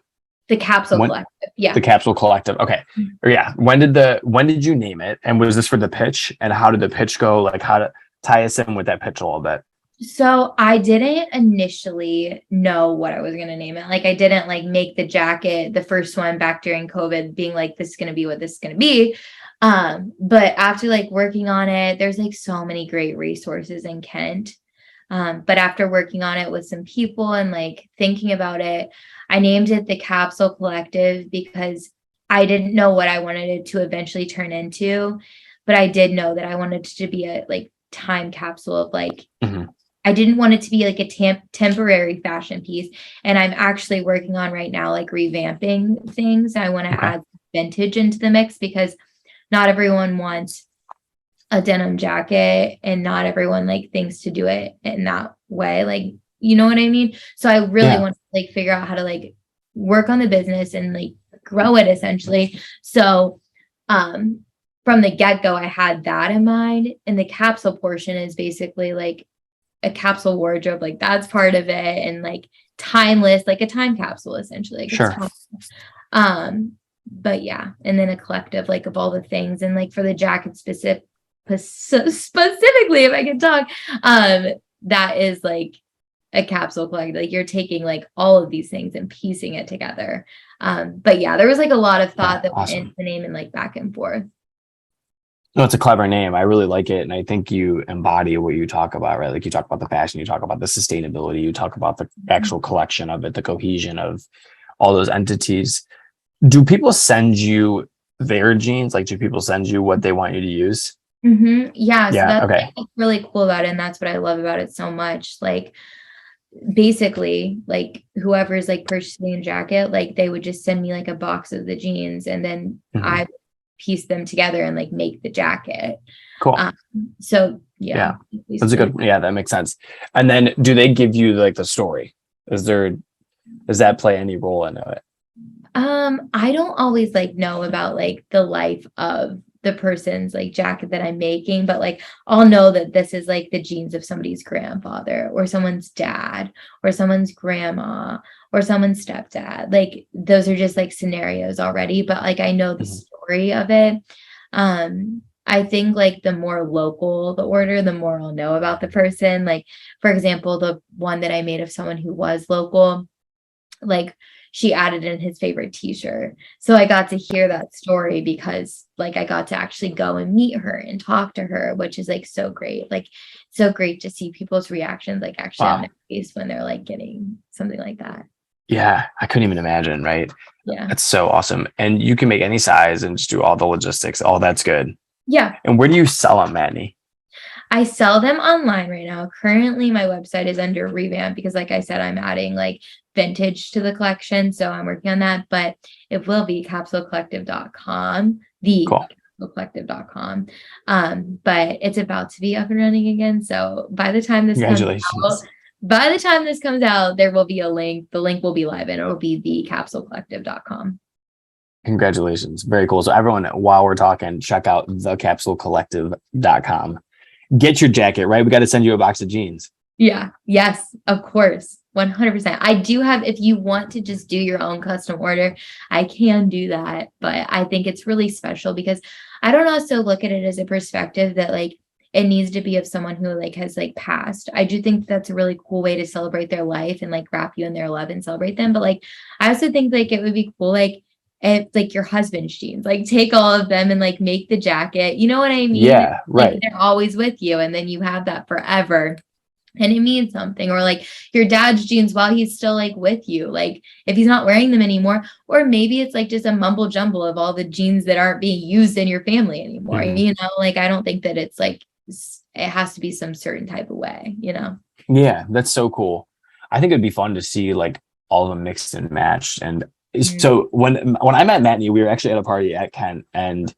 The Capsule When Collective. Yeah. the Capsule Collective. Okay. Or yeah. When did you name it? And was this for the pitch? And how did the pitch go? Like how to tie us in with that pitch a little bit? So I didn't initially know what I was going to name it. Like I didn't like make the jacket, the first one back during COVID, being like, this is going to be what this is going to be. But after like working on it, there's like so many great resources in Kent. But after working on it with some people and like thinking about it, I named it the Capsule Collective because I didn't know what I wanted it to eventually turn into, but I did know that I wanted it to be a like time capsule of like, Mhm. I didn't want it to be like a temporary fashion piece. And I'm actually working on right now, like revamping things. I want to Okay. add vintage into the mix because not everyone wants a denim jacket, and not everyone like thinks to do it in that way. Like, you know what I mean? So I really Yeah. want to like figure out how to like work on the business and like grow it essentially. So from the get-go, I had that in mind. And the capsule portion is basically like a capsule wardrobe, like that's part of it, and like timeless, like a time capsule essentially. Like it's Sure. time. But yeah, and then a collective like of all the things, and like for the jacket specifically, if I can talk, that is like a capsule collective. Like you're taking like all of these things and piecing it together. But yeah, there was like a lot of Yeah. thought that went into Awesome. the name and like back and forth. No, it's a clever name. I really like it. And I think you embody what you talk about, right? Like you talk about the fashion, you talk about the sustainability, you talk about the actual collection of it, the cohesion of all those entities. Do people send you their jeans? Like, do people send you what they want you to use? Yeah, so Yeah. that's Okay. like what's really cool about it, and that's what I love about it so much. Like, basically, like whoever's like purchasing a jacket, like they would just send me like a box of the jeans, and then Mhm. I piece them together and like make the jacket. Cool. Um, so yeah, Yeah. That's a basically. good, yeah, that makes sense. And then do they give you like the story? Is there, does that play any role into it? I don't always like know about like the life of the person's like jacket that I'm making, but like I'll know that this is like the jeans of somebody's grandfather or someone's dad or someone's grandma or someone's stepdad. Like those are just like scenarios already, but like I know the Mhm. story of it. I think like the more local the order, the more I'll know about the person. Like, for example, the one that I made of someone who was local, like she added in his favorite t-shirt. So I got to hear that story because like I got to actually go and meet her and talk to her, which is like so great. Like so great to see people's reactions like actually on Wow. their face when they're like getting something like that. Yeah. I couldn't even imagine, right? Yeah. That's so awesome. And you can make any size and just do all the logistics. All that's good. Yeah. And where do you sell them, Mattney? I sell them online right now. Currently, my website is under revamp because, like I said, I'm adding like vintage to the collection. So I'm working on that, but it will be capsulecollective.com, the Cool. capsulecollective.com. But it's about to be up and running again. So Congratulations. by the time this comes out, there will be a link. The link will be live and it will be the capsulecollective.com. Congratulations. Very cool. So everyone, while we're talking, check out thecapsulecollective.com. Get your jacket, right? We got to send you a box of jeans. Yeah. Yes, of course. 100%. I do have, if you want to just do your own custom order, I can do that. But I think it's really special because I don't also look at it as a perspective that like it needs to be of someone who like has like passed. I do think that's a really cool way to celebrate their life and like wrap you in their love and celebrate them. But like I also think like it would be cool, like if like your husband's jeans, like take all of them and like make the jacket. You know what I mean? Yeah, Like right. they're always with you and then you have that forever and it means something. Or like your dad's jeans while he's still like with you, like if he's not wearing them anymore, or maybe it's like just a mumble jumble of all the jeans that aren't being used in your family anymore. Mhm. You know, like I don't think that it's like it has to be some certain type of way, you know. Yeah, that's so cool. I think it'd be fun to see like all of them mixed and matched. And Mhm. so when I met Mattney, we were actually at a party at Kent, and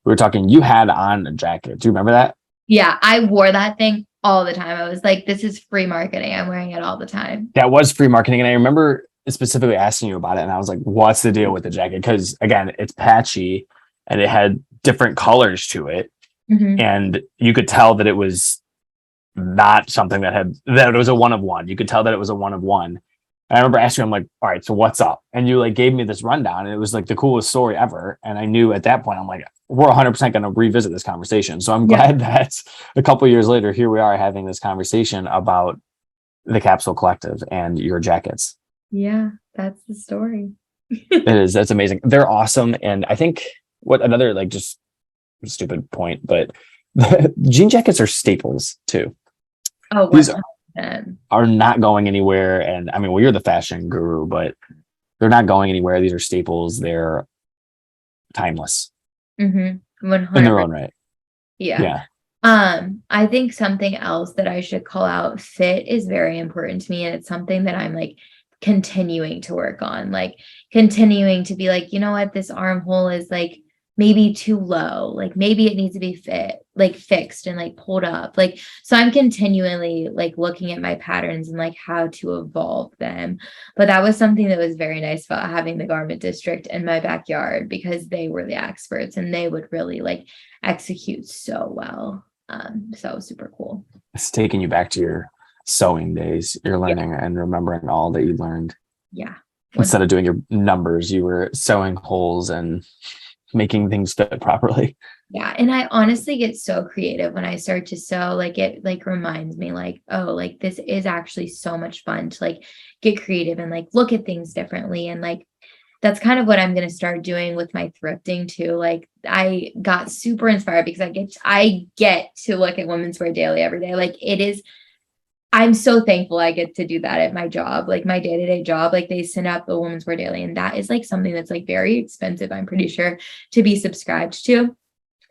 we were talking. You had on a jacket. Do you remember that? Yeah, I wore that thing all the time. I was like, this is free marketing. I'm wearing it all the time. That was free marketing, and I remember specifically asking you about it, and I was like, "What's the deal with the jacket?" Because again, it's patchy, and it had different colors to it, Mhm. and you could tell that it was not something that it was a one of one. You could tell that it was a one of one. And I remember asking him like, "All right, so what's up?" And you like gave me this rundown, and it was like the coolest story ever. And I knew at that point, I'm like, we're 100% going to revisit this conversation. So I'm Yeah. glad that a couple of years later, here we are having this conversation about the Capsule Collective and your jackets. Yeah, that's the story. It is. That's amazing. They're awesome. And I think what another like just stupid point, but jean jackets are staples too. Oh, These 100%. are not going anywhere. And I mean, well, you're the fashion guru, but they're not going anywhere. These are staples. They're timeless Mm-hmm. in their 100%. own right. Yeah. Yeah. I think something else that I should call out, fit is very important to me. And it's something that I'm like continuing to work on, like continuing to be like, you know what, this armhole is like maybe too low. Like maybe it needs to be like fixed and like pulled up. Like, so I'm continually like looking at my patterns and like how to evolve them. But that was something that was very nice about having the garment district in my backyard because they were the experts and they would really like execute so well. So super cool. It's taking you back to your sewing days. You're Yeah. learning and remembering all that you learned. Yeah. Instead of doing your numbers, you were sewing holes and making things fit properly. Yeah. And I honestly get so creative when I start to sew. Like it like reminds me like, oh, like this is actually so much fun to like get creative and like look at things differently. And like that's kind of what I'm going to start doing with my thrifting too. Like I got super inspired because I get to look at women's wear daily every day. Like it is, I'm so thankful I get to do that at my job, like my day-to-day job. Like they send out the Women's Wear Daily, and that is like something that's like very expensive, I'm pretty sure, to be subscribed to.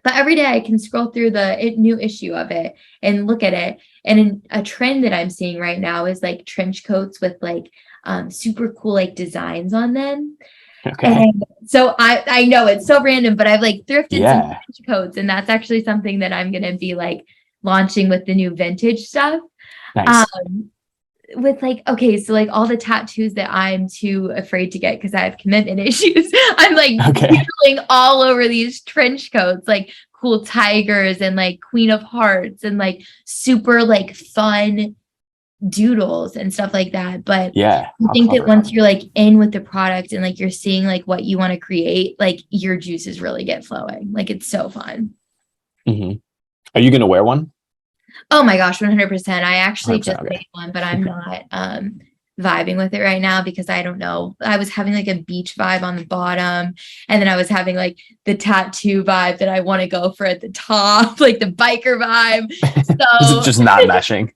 But every day I can scroll through the new issue of it and look at it. And a trend that I'm seeing right now is like trench coats with like super cool like designs on them. Okay. And so I know it's so random, but I've like thrifted some Yeah. trench coats, and that's actually something that I'm gonna be like launching with the new vintage stuff. Nice. Um, with like, okay, so like all the tattoos that I'm too afraid to get because I have commitment issues, I'm like Okay. doodling all over these trench coats, like cool tigers and like Queen of Hearts and like super like fun doodles and stuff like that. But Yeah. I How think that clever. once you're like in with the product and like you're seeing like what you want to create, like your juices really get flowing. Like it's so fun. Mm-hmm. Are you going to wear one? Oh my gosh, 100%. I actually 100%, just okay. made one, but I'm not vibing with it right now because I don't know. I was having like a beach vibe on the bottom, and then I was having like the tattoo vibe that I want to go for at the top, like the biker vibe. Is it So just not meshing?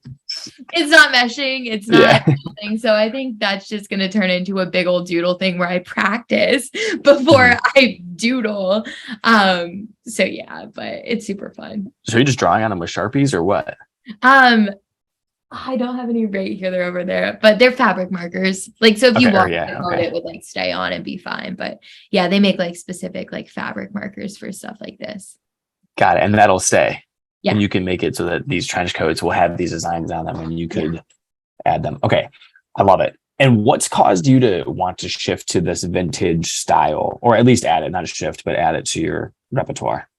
it's not meshing. It's Yeah. not meshing. So I think that's just going to turn into a big old doodle thing where I practice before I doodle. So yeah, but it's super fun. So you're just drawing on them with Sharpies or what? Um, I don't have any right here. They're over there, but they're fabric markers. Like, so if you Okay. Or walk yeah. the code, Okay. it would like stay on and be fine. But yeah, they make like specific like fabric markers for stuff like this. Got it. And that'll stay. Yeah. And you can make it so that these trench coats will have these designs on them and you could add them. Okay. I love it. And what's caused you to want to shift to this vintage style, or at least add it, not a shift, but add it to your repertoire?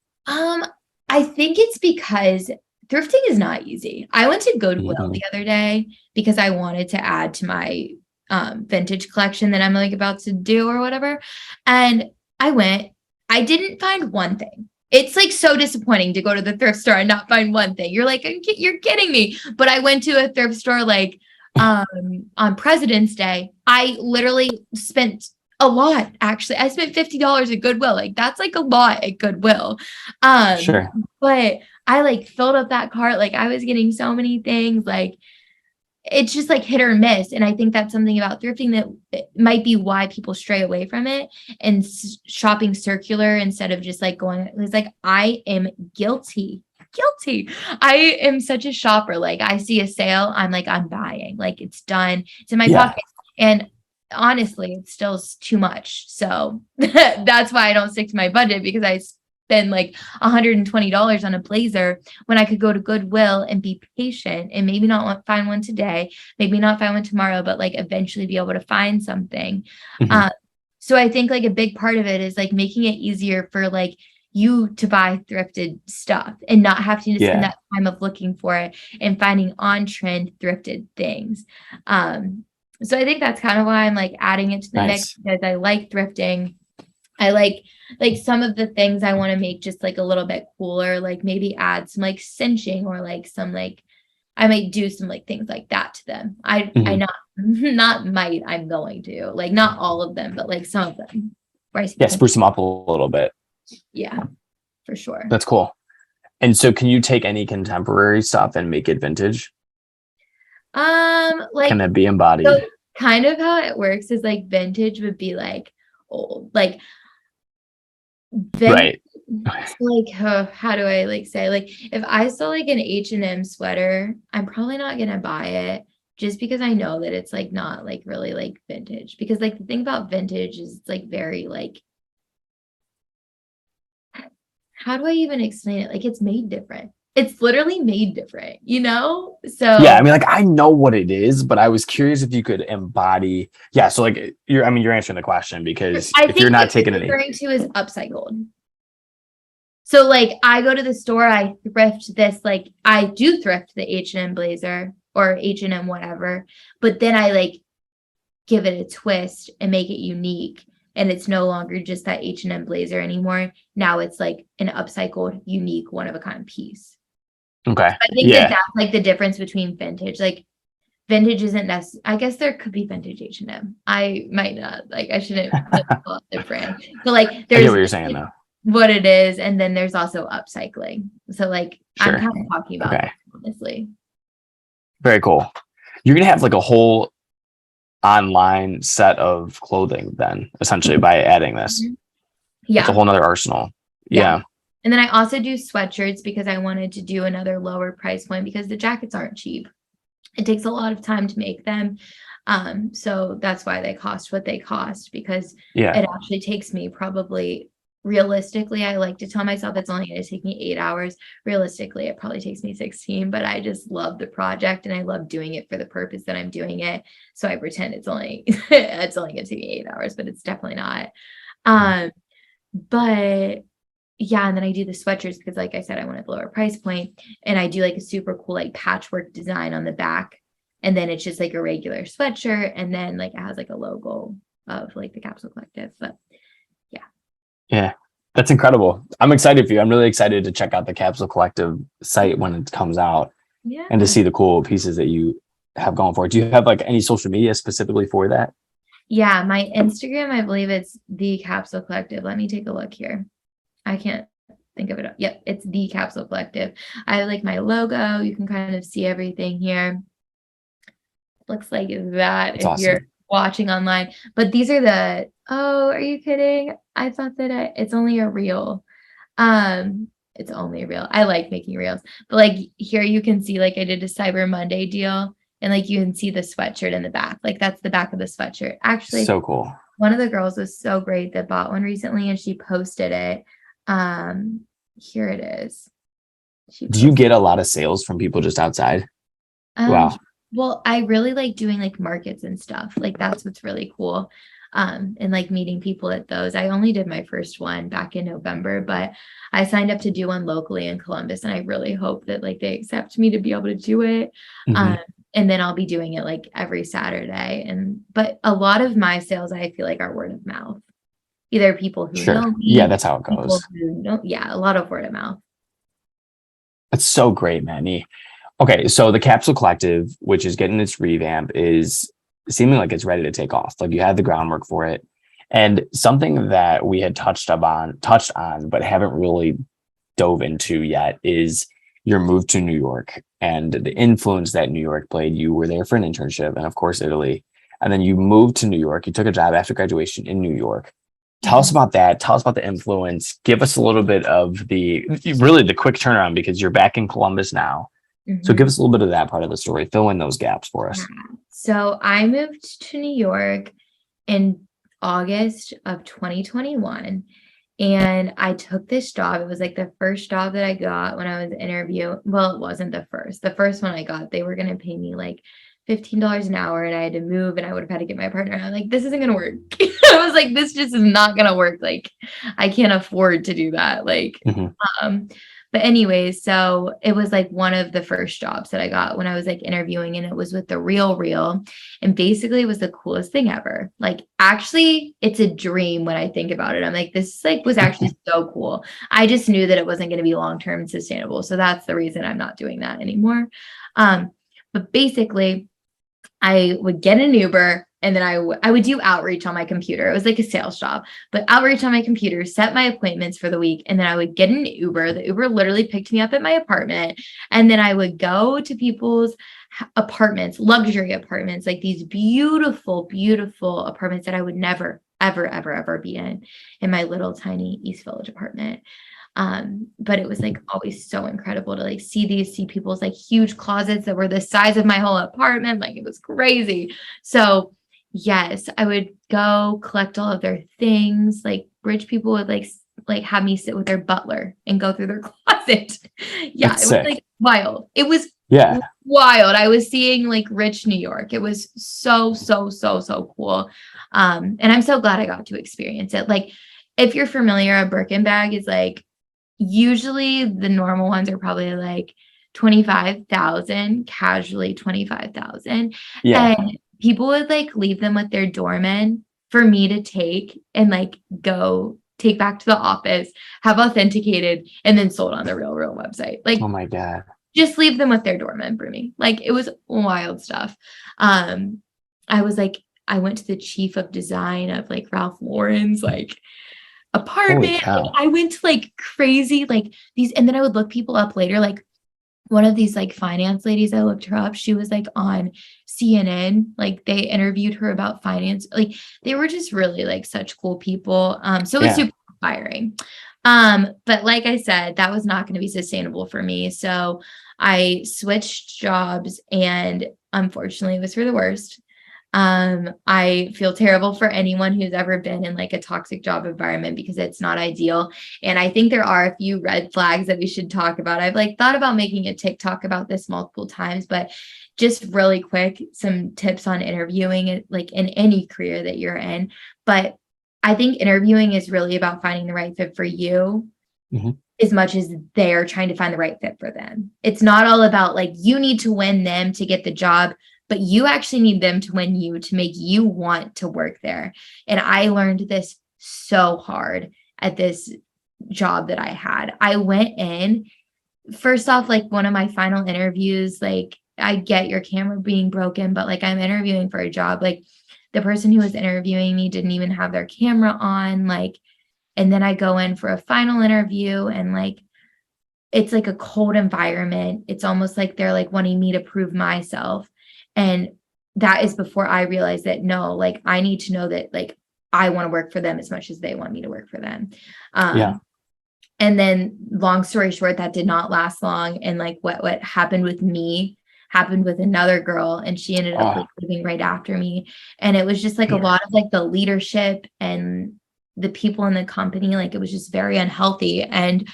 I think it's because thrifting is not easy. I went to Goodwill Mhm. the other day because I wanted to add to my vintage collection that I'm like about to do or whatever. And I didn't find one thing. It's like so disappointing to go to the thrift store and not find one thing. You're like, you're kidding me. But I went to a thrift store like on President's Day. I literally spent a lot, actually. I spent $50 at Goodwill. Like that's like a lot at Goodwill. Sure. But I like filled up that cart. Like I was getting so many things. Like it's just like hit or miss. And I think that's something about thrifting that might be why people stray away from it and shopping circular instead of just like going. It's like I am guilty. I am such a shopper. Like I see a sale, I'm like, I'm buying. Like it's done. It's in my pocket. And honestly, it's still too much. So that's why I don't stick to my budget, because I spend like $120 on a blazer when I could go to Goodwill and be patient and maybe not find one today, maybe not find one tomorrow, but like eventually be able to find something. Mhm. So I think like a big part of it is like making it easier for like you to buy thrifted stuff and not having to spend that time of looking for it and finding on trend thrifted things. So I think that's kind of why I'm like adding it to the mix, because I like thrifting. I like some of the things I want to make just like a little bit cooler, like maybe add some like cinching or like some like I might do some like things like that to them. I I'm going to like not all of them, but like some of them. Spruce them up a little bit. Yeah, for sure. That's cool. And so can you take any contemporary stuff and make it vintage? Like can it be embodied? So kind of how it works is like vintage would be like old, like vintage, right. Like how do I like say, like if I saw like an H&M sweater, I'm probably not gonna buy it just because I know that it's like not like really like vintage, because like the thing about vintage is it's like very like, how do I even explain it? Like it's made different. It's literally made different, you know? So yeah, I mean, like I know what it is, but I was curious if you could embody. Yeah, so like you're answering the question, because I if think you're not what taking you're it referring to is upcycled. So like I go to the store, I thrift this, like I do thrift the H&M blazer or H&M whatever, but then I like give it a twist and make it unique. And it's no longer just that H&M blazer anymore. Now it's like an upcycled, unique, one of a kind piece. Okay. So I think that's like the difference between vintage. Like vintage isn't necessary. I guess there could be vintage H&M. I might not, like I shouldn't pull up the brand. But like there's I get what you're saying though. What it is, and then there's also upcycling. So like I'm kind of talking about that, honestly. Very cool. You're gonna have like a whole online set of clothing then, essentially, by adding this. Mhm. It's a Yeah. whole nother arsenal. Yeah. Yeah. And then I also do sweatshirts because I wanted to do another lower price point because the jackets aren't cheap. It takes a lot of time to make them. So that's why they cost what they cost, because Yeah. it actually takes me probably, realistically, I like to tell myself it's only going to take me 8 hours. Realistically, it probably takes me 16, but I just love the project and I love doing it for the purpose that I'm doing it. So I pretend it's only it's only going to take me 8 hours, but it's definitely not. Um, but yeah, and then I do the sweatshirts because, like I said, I wanted the lower price point, and I do like a super cool like patchwork design on the back, and then it's just like a regular sweatshirt, and then like it has like a logo of like the Capsule Collective. But yeah, Yeah. That's incredible. I'm excited for you. I'm really excited to check out the Capsule Collective site when it comes out and to yeah, see the cool pieces that you have going for it. Do you have like any social media specifically for that? yeah. My Instagram, I believe it's the Capsule Collective. Let me take a look here. I can't think of it. Yep, it's the Capsule Collective. I have like my logo. You can kind of see everything here. Looks like that That's if you're awesome. watching online. But these are the, oh, are you kidding? I thought that it's only a reel. It's only a reel. I like making reels. But like here you can see like I did a Cyber Monday deal, and like you can see the sweatshirt in the back. Like that's the back of the sweatshirt. Actually, So cool. one of the girls was so great that bought one recently and she posted it. Here it is. She Do you posted. get a lot of sales from people just outside? Um, Wow. well, I really like doing like markets and stuff. Like that's what's really cool. And like meeting people at those. I only did my first one back in November, but I signed up to do one locally in Columbus, and I really hope that like they accept me to be able to do it. Hmm. And then I'll be doing it like every Saturday. And but a lot of my sales I feel like are word of mouth. Either people who Sure. know Yeah, me, that's how it people goes. who know, yeah, a lot of word of mouth. That's so great, Manny. Okay, so the Capsule Collective, which is getting its revamp, is seeming like it's ready to take off. Like you had the groundwork for it. And something that we had touched on, but haven't really dove into yet is your move to New York and the influence that New York played. You were there for an internship and of course Italy. And then you moved to New York. You took a job after graduation in New York. Tell us Mhm. about that. Tell us about the influence. Give us a little bit of the quick turnaround because you're back in Columbus now. So give Mhm. us a little bit of that part of the story. Fill in those gaps for Yeah. us. So I moved to New York in August of 2021. And I took this job. It was like the first job that I got when I was interviewing. Well, it wasn't the first. The first one I got, they were going to pay me like $15 an hour, and I had to move, and I would have had to get my partner. And I'm like, this isn't going to work. I was like, this just is not going to work. Like, I can't afford to do that. Like, Hmm. um, but anyways, so it was like one of the first jobs that I got when I was like interviewing, and it was with the Real Real. And basically it was the coolest thing ever. Like actually it's a dream when I think about it. I'm like, this like was actually so cool. I just knew that it wasn't going to be long-term and sustainable. So that's the reason I'm not doing that anymore. Um, but basically I would get an Uber, and then I would do outreach on my computer. It was like a sales job, but outreach on my computer, set my appointments for the week, and then I would get an Uber. The Uber literally picked me up at my apartment, and then I would go to people's apartments, luxury apartments, like these beautiful, beautiful apartments that I would never, ever, ever, ever be in my little tiny East Village apartment. But it was like always so incredible to like see people's like huge closets that were the size of my whole apartment. Like it was crazy. So yes, I would go collect all of their things. Like rich people would like have me sit with their butler and go through their closet. Yeah, That's it was sick. like wild. It was Yeah. wild. I was seeing like rich New York. It was so, so, so, so cool. And I'm so glad I got to experience it. Like if you're familiar, a Birkin bag is like usually the normal ones are probably like 25,000, casually 25,000. Yeah. And people would like leave them with their doorman for me to take and like go take back to the office, have authenticated, and then sold on the Real website. Oh Like my God. just leave them with their doorman for me. Like it was wild stuff. Um, I was like, I went to the chief of design of like Ralph Lauren's like Holy apartment. Like cow. I went to like crazy like these, and then I would look people up later, like one of these like finance ladies, I looked her up. She was like on CNN, like they interviewed her about finance. Like they were just really like such cool people. So it was Yeah. super inspiring. But like I said, that was not going to be sustainable for me. So I switched jobs and unfortunately it was for the worst. I feel terrible for anyone who's ever been in like a toxic job environment because it's not ideal. And I think there are a few red flags that we should talk about. I've like thought about making a TikTok about this multiple times, but just really quick, some tips on interviewing it like in any career that you're in. But I think interviewing is really about finding the right fit for you. Mhm. As much as they're trying to find the right fit for them. It's not all about like you need to win them to get the job, but you actually need them to win you to make you want to work there. And I learned this so hard at this job that I had. I went in, first off, like one of my final interviews, like I get your camera being broken, but like I'm interviewing for a job. Like the person who was interviewing me didn't even have their camera on. Like, and then I go in for a final interview and like it's like a cold environment. It's almost like they're like wanting me to prove myself. And that is before I realized that no, like I need to know that like I want to work for them as much as they want me to work for them. Yeah. And then long story short, that did not last long. And like what happened with me happened with another girl and she ended up like leaving right after me. And it was just like a lot of like the leadership and the people in the company, like it was just very unhealthy. And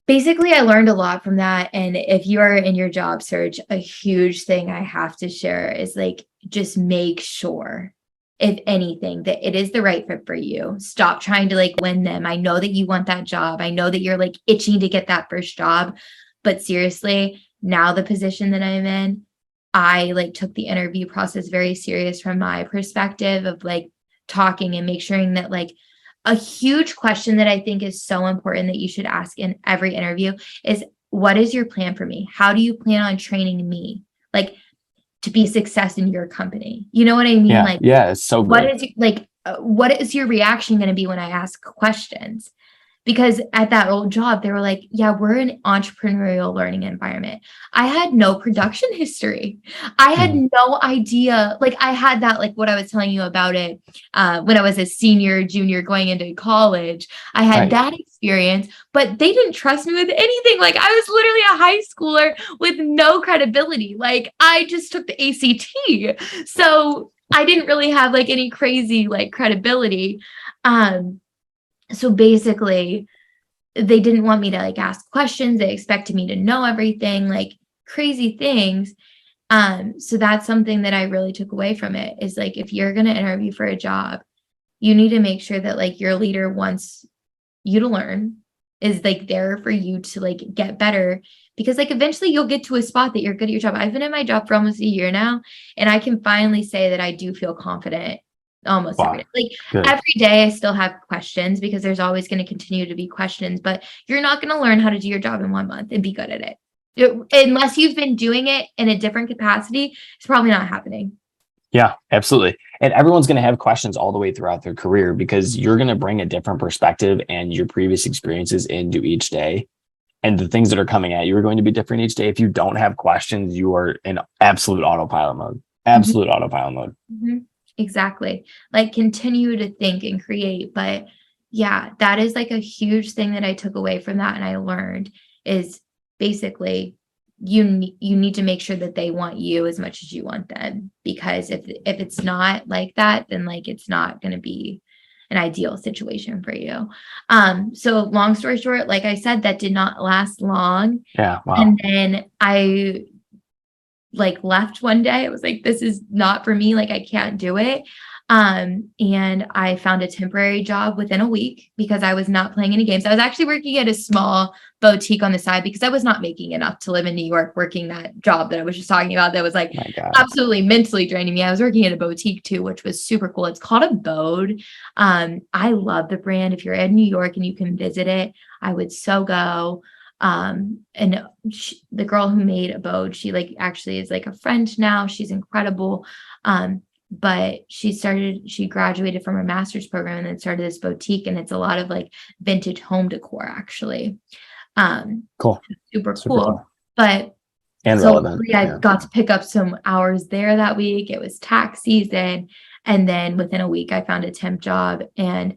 basically, I learned a lot from that. And if you're in your job search, a huge thing I have to share is like, just make sure, if anything, that it is the right fit for you. Stop trying to like win them. I know that you want that job. I know that you're like itching to get that first job. But seriously, now the position that I'm in, I like took the interview process very serious from my perspective of like talking and make sure that like a huge question that I think is so important that you should ask in every interview is what is your plan for me? How do you plan on training me? Like to be success in your company. You know what I mean? Yeah. Like, Yeah. It's so what good. is like, what is your reaction going to be when I ask questions? Because at that old job, they were like, yeah, we're an entrepreneurial learning environment. I had no production history. I had Mhm. no idea. Like I had that, like what I was telling you about it when I was a senior, junior going into college. I had Right. that experience, but they didn't trust me with anything. Like I was literally a high schooler with no credibility. Like I just took the ACT. So I didn't really have like any crazy like credibility. So basically, they didn't want me to like ask questions. They expected me to know everything, like crazy things. So that's something that I really took away from it is like if you're gonna interview for a job, you need to make sure that like your leader wants you to learn, is like there for you to like get better because like eventually you'll get to a spot that you're good at your job. I've been in my job for almost a year now, and I can finally say that I do feel confident almost every Wow. day. Like Good. every day I still have questions because there's always going to continue to be questions, but you're not going to learn how to do your job in 1 month and be good at it. Unless you've been doing it in a different capacity, it's probably not happening. Yeah, absolutely. And everyone's going to have questions all the way throughout their career because you're going to bring a different perspective and your previous experiences into each day. And the things that are coming at you are going to be different each day. If you don't have questions, you are in absolute autopilot mode. Mhm. Absolute autopilot mode. Mhm. Exactly. Like continue to think and create. But yeah, that is like a huge thing that I took away from that and I learned is basically you need to make sure that they want you as much as you want them because if it's not like that then like it's not going to be an ideal situation for you. So long story short, like I said, that did not last long. Yeah. Wow. And then I like left one day. I was like, this is not for me. Like, I can't do it. And I found a temporary job within a week because I was not playing any games. I was actually working at a small boutique on the side because I was not making enough to live in New York working that job that I was just talking about that was like My God. absolutely mentally draining me. I was working at a boutique too, which was super cool. It's called a Bode. I love the brand. If you're in New York and you can visit it, I would so go. And the girl who made Abode, she like actually is like a friend now. She's incredible. But she graduated from her master's program and then started this boutique, and it's a lot of like vintage home decor actually. Cool. Super Super cool. cool. But And so relevant. I Yeah. got to pick up some hours there that week. It was tax season. And then within a week, I found a temp job. And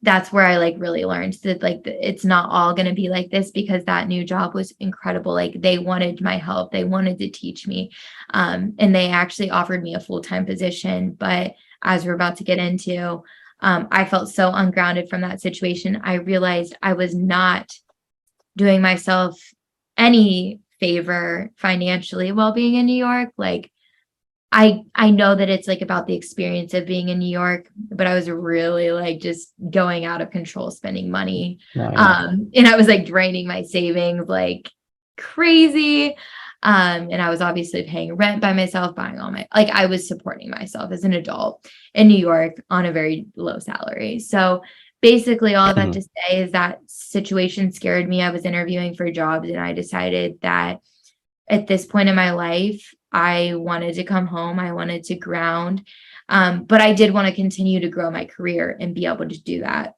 that's where I like really learned that like it's not all going to be like this, because that new job was incredible. Like they wanted my help. They wanted to teach me. And they actually offered me a full-time position. But as we're about to get into, I felt so ungrounded from that situation. I realized I was not doing myself any favor financially while being in New York. Like I know that it's like about the experience of being in New York, but I was really like just going out of control, spending money. Oh, yeah. And I was like draining my savings like crazy. And I was obviously paying rent by myself, buying all my, like I was supporting myself as an adult in New York on a very low salary. So basically all of that to say is that situation scared me. I was interviewing for jobs and I decided that at this point in my life, I wanted to come home. I wanted to ground. But I did want to continue to grow my career and be able to do that.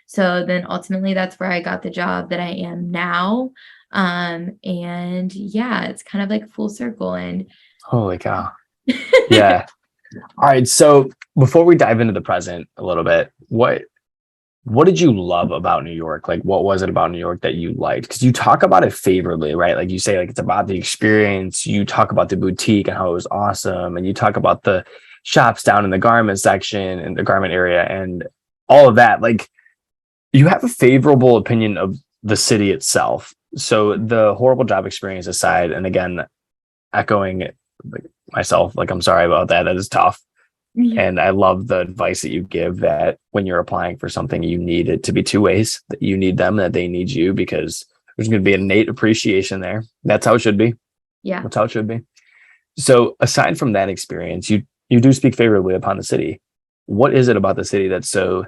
So then ultimately that's where I got the job that I am now. And yeah, it's kind of like full circle. And Holy cow. Yeah. All right. So before we dive into the present a little bit, what did you love about New York? Like, what was it about New York that you liked? Because you talk about it favorably, right? Like you say, like it's about the experience. You talk about the boutique and how it was awesome, and you talk about the shops down in the garment section and the garment area and all of that. Like, you have a favorable opinion of the city itself. So the horrible job experience aside, and again, echoing like myself, like I'm sorry about that. That is tough. yeah, And I love the advice that you give, that when you're applying for something, you need it to be two ways, that you need them, that they need you, because there's going to be an innate appreciation there. That's how it should be. yeah. That's how it should be. So aside from that experience, you do speak favorably upon the city. What is it about the city that's so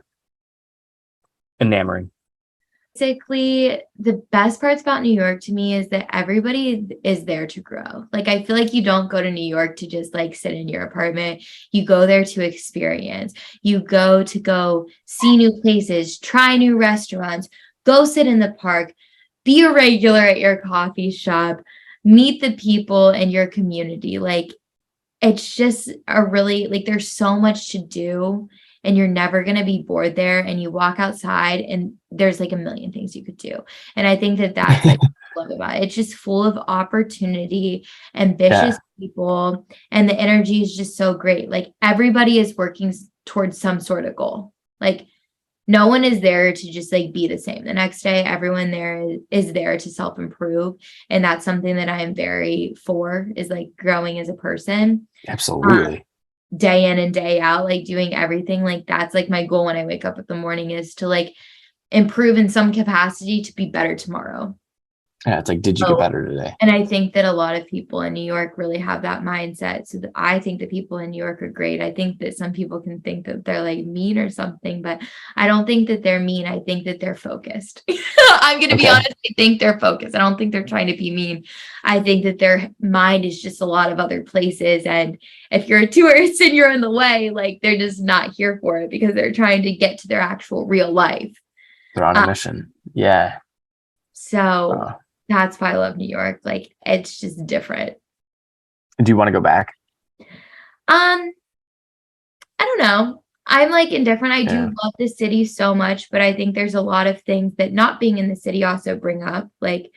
enamoring? Basically, the best parts about New York to me is that everybody is there to grow. Like, I feel like you don't go to New York to just like sit in your apartment. You go there to experience. You go see new places, try new restaurants, go sit in the park, be a regular at your coffee shop, meet the people in your community. Like, it's just a really like there's so much to do and you're never going to be bored there, and you walk outside and there's like a million things you could do. And I think that that's like what I love about it. It's just full of opportunity, ambitious Yeah. people, and the energy is just so great. Like everybody is working towards some sort of goal. Like no one is there to just like be the same the next day. Everyone there is there to self-improve. And that's something that I am very for, is like growing as a person, Absolutely. day in and day out, like doing everything. Like that's like my goal when I wake up in the morning, is to like improve in some capacity to be better tomorrow. Yeah. It's like, did you get So, better today? and I think that a lot of people in New York really have that mindset. So that I think that people in New York are great. I think that some people can think that they're like mean or something, but I don't think that they're mean. I think that they're focused. I'm going to be Okay. honest. I think they're focused. I don't think they're trying to be mean. I think that their mind is just a lot of other places. And if you're a tourist and you're in the way, like they're just not here for it, because they're trying to get to their actual real life. They're on a mission. Yeah. So that's why I love New York. Like it's just different. Do you want to go back? I don't know. I'm like indifferent. I do Yeah. love the city so much, but I think there's a lot of things that not being in the city also bring up. Like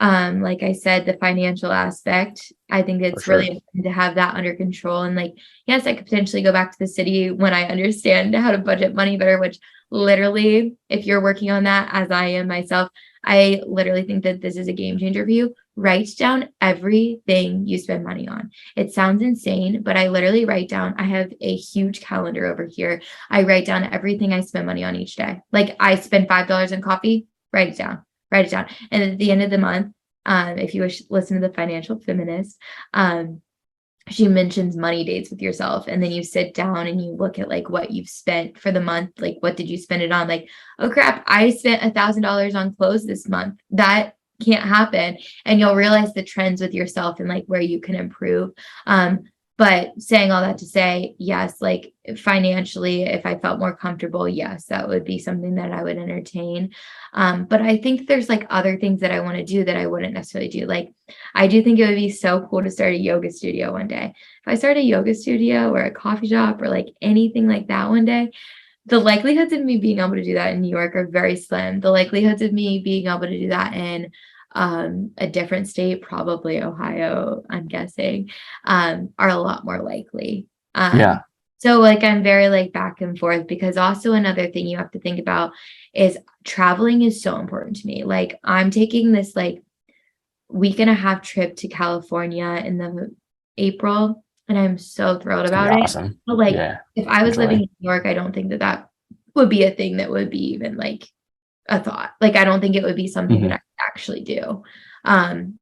I said, the financial aspect. I think For it's sure. really important to have that under control. And like, yes, I could potentially go back to the city when I understand how to budget money better, which literally, if you're working on that, as I am myself, I literally think that this is a game changer for you. Write down everything you spend money on. It sounds insane, but I literally write down, I have a huge calendar over here. I write down everything I spend money on each day. Like I spend $5 on coffee, write it down, write it down. And at the end of the month, if you wish, listen to the Financial Feminist, she mentions money dates with yourself, and then you sit down and you look at like what you've spent for the month. Like, what did you spend it on? Like, oh crap, I spent $1,000 on clothes this month. That can't happen. And you'll realize the trends with yourself and like where you can improve. But saying all that to say, yes, like financially, if I felt more comfortable, yes, that would be something that I would entertain. But I think there's like other things that I want to do that I wouldn't necessarily do. Like, I do think it would be so cool to start a yoga studio one day. If I start a yoga studio or a coffee shop or like anything like that one day, the likelihoods of me being able to do that in New York are very slim. The likelihoods of me being able to do that in a different state, probably Ohio, I'm guessing, are a lot more likely. Yeah. So like I'm very like back and forth, because also another thing you have to think about is traveling is so important to me. Like I'm taking this like week and a half trip to California in the April, and I'm so thrilled It's gonna about be it. awesome. But like Yeah. if I was living Enjoy. in New York, I don't think that that would be a thing that would be even like a thought. Like I don't think it would be something that I could actually do.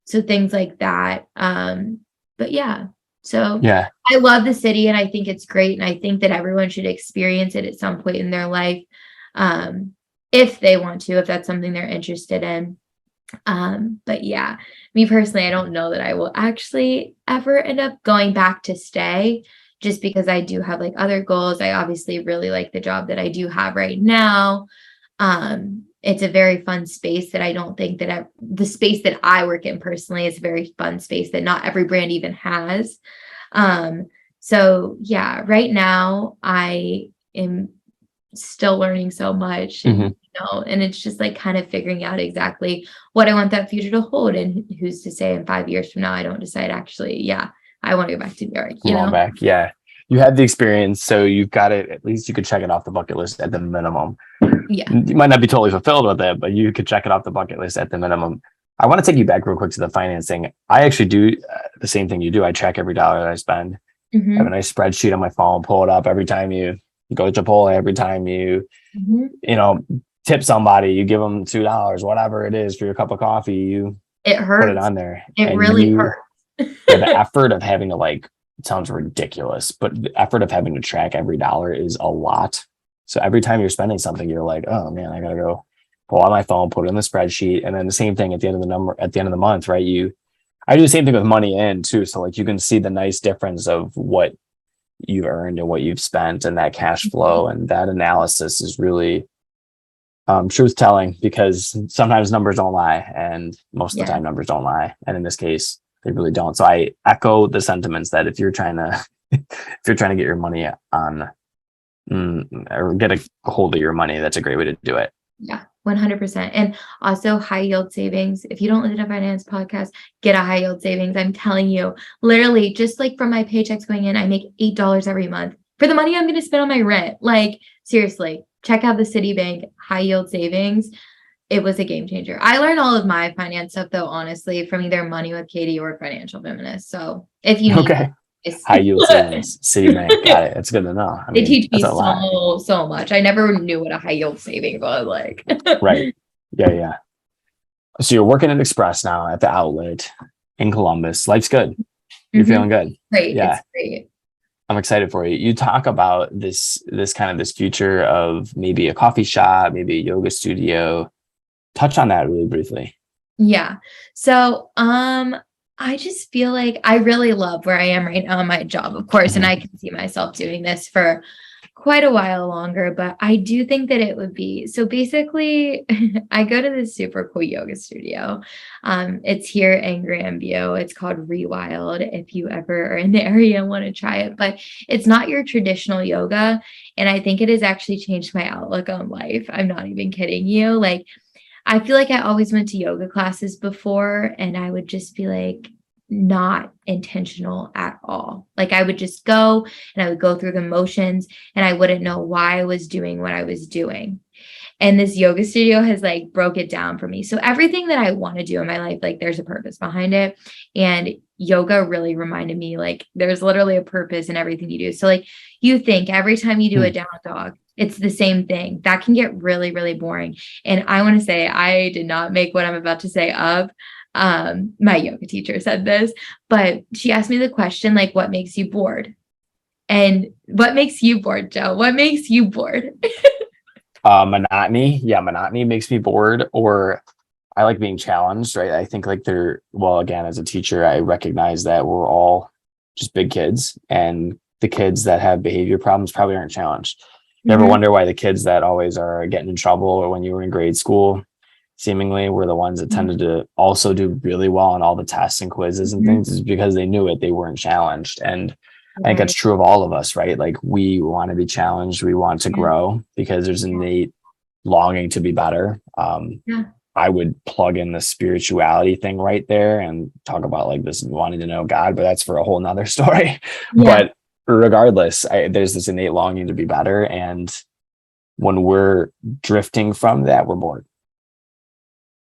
So things like that. But yeah. So Yeah. I love the city and I think it's great. And I think that everyone should experience it at some point in their life. If they want to, if that's something they're interested in. But yeah, me personally, I don't know that I will actually ever end up going back to stay, just because I do have like other goals. I obviously really like the job that I do have right now. It's a very fun space that I don't think that the space that I work in personally is a very fun space that not every brand even has. So yeah, right now I am still learning so much, and and it's just like kind of figuring out exactly what I want that future to hold, and who's to say in 5 years from now I don't decide actually, yeah, I want to go back to New York, Come on back. Yeah. You had the experience, so you've got it. At least you could check it off the bucket list at the minimum. Yeah. You might not be totally fulfilled with it, but you could check it off the bucket list at the minimum. I want to take you back real quick to the financing. I actually do the same thing you do. I check every dollar that I spend. I have a nice spreadsheet on my phone, pull it up every time you go to Chipotle, every time you tip somebody, you give them $2, whatever it is for your cup of coffee, you It put it hurts. on there. It and really hurts. the effort of having to like, it sounds ridiculous, but the effort of having to track every dollar is a lot. So every time you're spending something, you're like, oh man, I gotta go pull out my phone, put it in the spreadsheet. And then the same thing at the end of the month, right? I do the same thing with money in too. So like you can see the nice difference of what you've earned and what you've spent, and that cash flow, and that analysis is really truth telling, because sometimes numbers don't lie, and most of the time numbers don't lie. And in this case, they really don't. So I echo the sentiments that if you're trying to get your money on or get a hold of your money, that's a great way to do it. Yeah, 100%. And also high yield savings. If you don't listen to finance podcast, get a high yield savings. I'm telling you, literally, just like from my paychecks going in, I make $8 every month for the money I'm going to spend on my rent. Like seriously, check out the Citibank high yield savings. It was a game changer. I learned all of my finance stuff though, honestly, from either Money with Katie or Financial Feminist. So if you need high yield savings, Citibank, got it. It's good to know. I mean, they teach me that's a lot. so much. I never knew what a high yield savings was like. Right. Yeah. So you're working at Express now at the outlet in Columbus. Life's good. You're feeling good. Great. Yeah. It's great. I'm excited for you. You talk about this future of maybe a coffee shop, maybe a yoga studio. Touch on that really briefly. Yeah. So, I just feel like I really love where I am right now in my job, of course, and I can see myself doing this for quite a while longer, but I do think that it would be, so basically I go to this super cool yoga studio. It's here in Grandview. It's called Rewild. If you ever are in the area and want to try it, but it's not your traditional yoga. And I think it has actually changed my outlook on life. I'm not even kidding you. Like, I feel like I always went to yoga classes before and I would just be like, not intentional at all. Like I would just go and I would go through the motions and I wouldn't know why I was doing what I was doing. And this yoga studio has like broke it down for me. So everything that I want to do in my life, like there's a purpose behind it. And yoga really reminded me like there's literally a purpose in everything you do. So like you think every time you do a down dog, it's the same thing. That can get really, really boring. And I want to say I did not make what I'm about to say up. My yoga teacher said this, but she asked me the question, like, what makes you bored? And what makes you bored, Joe? What makes you bored? Monotony. Yeah, monotony makes me bored, or I like being challenged, right? I think like again, as a teacher, I recognize that we're all just big kids, and the kids that have behavior problems probably aren't challenged. You ever Mhm. wonder why the kids that always are getting in trouble, or when you were in grade school, seemingly were the ones that tended to also do really well on all the tests and quizzes and Mhm. things, is because they knew it, they weren't challenged. And I think that's Right. true of all of us, right? Like, we want to be challenged, we want to Yeah. grow because there's innate longing to be better. Yeah. I would plug in the spirituality thing right there and talk about like this wanting to know God, but that's for a whole nother story. Yeah. But regardless, there's this innate longing to be better. And when we're drifting from that, we're bored.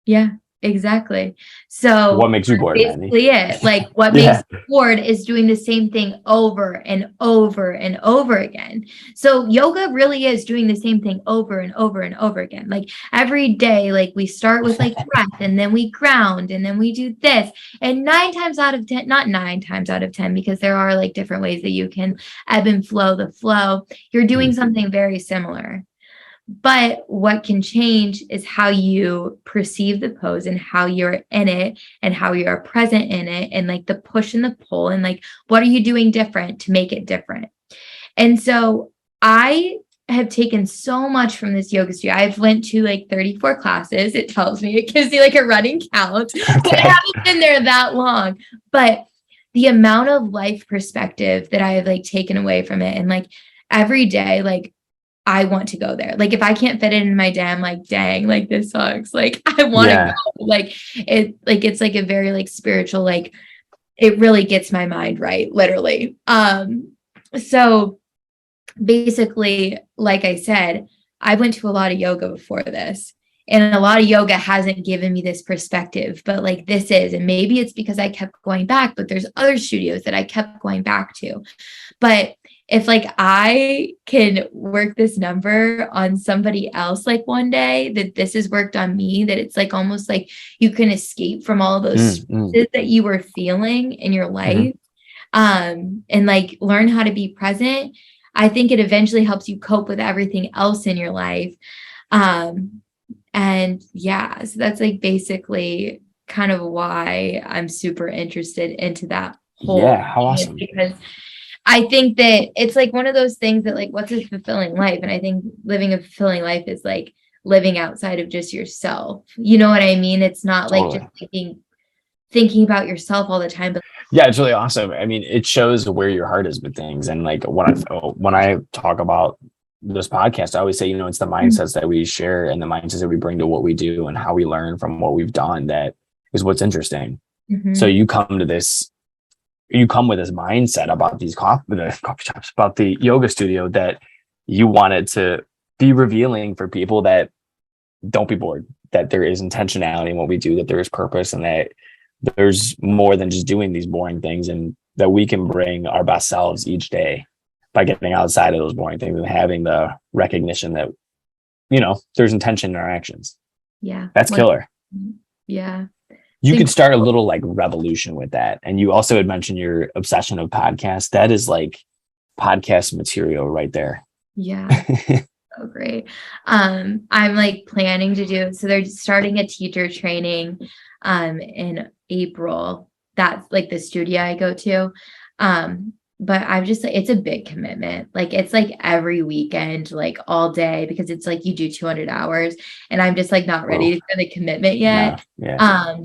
Yeah, exactly. So What makes you that's bored, Mattney? basically it. Like what makes Yeah. you bored is doing the same thing over and over and over again. So yoga really is doing the same thing over and over and over again. Like every day, like we start with like breath and then we ground and then we do this. And 9 times out of 10, not 9 times out of 10, because there are like different ways that you can ebb and flow the flow. You're doing something very similar. But what can change is how you perceive the pose and how you're in it and how you are present in it, and like the push and the pull, and like what are you doing different to make it different. And so I have taken so much from this yoga studio. I've went to like 34 classes. It tells me, it gives me like a running count. But I Okay. haven't been there that long. But the amount of life perspective that I have like taken away from it, and like every day, like I want to go there. Like if I can't fit it in my day, I'm like, dang, like this sucks. Like I want to go. Yeah. It's like a very like spiritual, like it really gets my mind right, literally. So basically, like I said, I went to a lot of yoga before this. And a lot of yoga hasn't given me this perspective, but like this is, and maybe it's because I kept going back, but there's other studios that I kept going back to. But if like I can work this number on somebody else, like one day that this has worked on me, that it's like almost like you can escape from all those stresses that you were feeling in your life, and like learn how to be present. I think it eventually helps you cope with everything else in your life. And yeah, so that's like basically kind of why I'm super interested into that whole Yeah. How thing, is awesome. because I think that it's like one of those things that like, what's a fulfilling life? And I think living a fulfilling life is like living outside of just yourself. You know what I mean? It's not like just Totally. thinking about yourself all the time, but Yeah, it's really awesome. I mean, it shows where your heart is with things. And like when I talk about this podcast, I always say, it's the mindsets that we share and the mindsets that we bring to what we do and how we learn from what we've done that is what's interesting. So Mhm. you come with this mindset about the coffee shops, about the yoga studio, that you wanted to be revealing for people that don't be bored, that there is intentionality in what we do, that there is purpose, and that there's more than just doing these boring things, and that we can bring our best selves each day by getting outside of those boring things and having the recognition that, there's intention in our actions. Yeah. That's killer. Yeah. You could Think, start a little like revolution with that. And you also had mentioned your obsession of podcasts. That is like podcast material right there. yeah. So great. I'm like planning to do, so they're starting a teacher training in April. That's like the studio I go to. But I've just like, it's a big commitment. Like it's like every weekend, like all day, because it's like you do 200 hours, and I'm just like not ready for the commitment No, yet. yeah.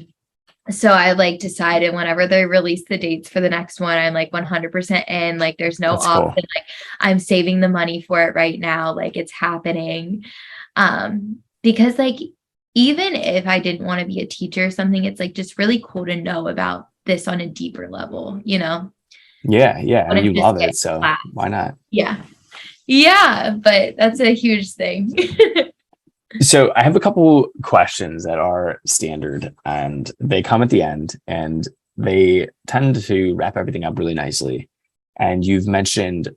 So I like decided whenever they release the dates for the next one, I'm like 100% in. Like there's no That's cool. option. Like I'm saving the money for it right now. Like it's happening. Because like even if I didn't want to be a teacher or something, it's like just really cool to know about this on a deeper level, you know? Yeah, yeah. And Wouldn't you just love get it, so class. why not? Yeah. Yeah, but that's a huge thing. So I have a couple questions that are standard, and they come at the end, and they tend to wrap everything up really nicely. And you've mentioned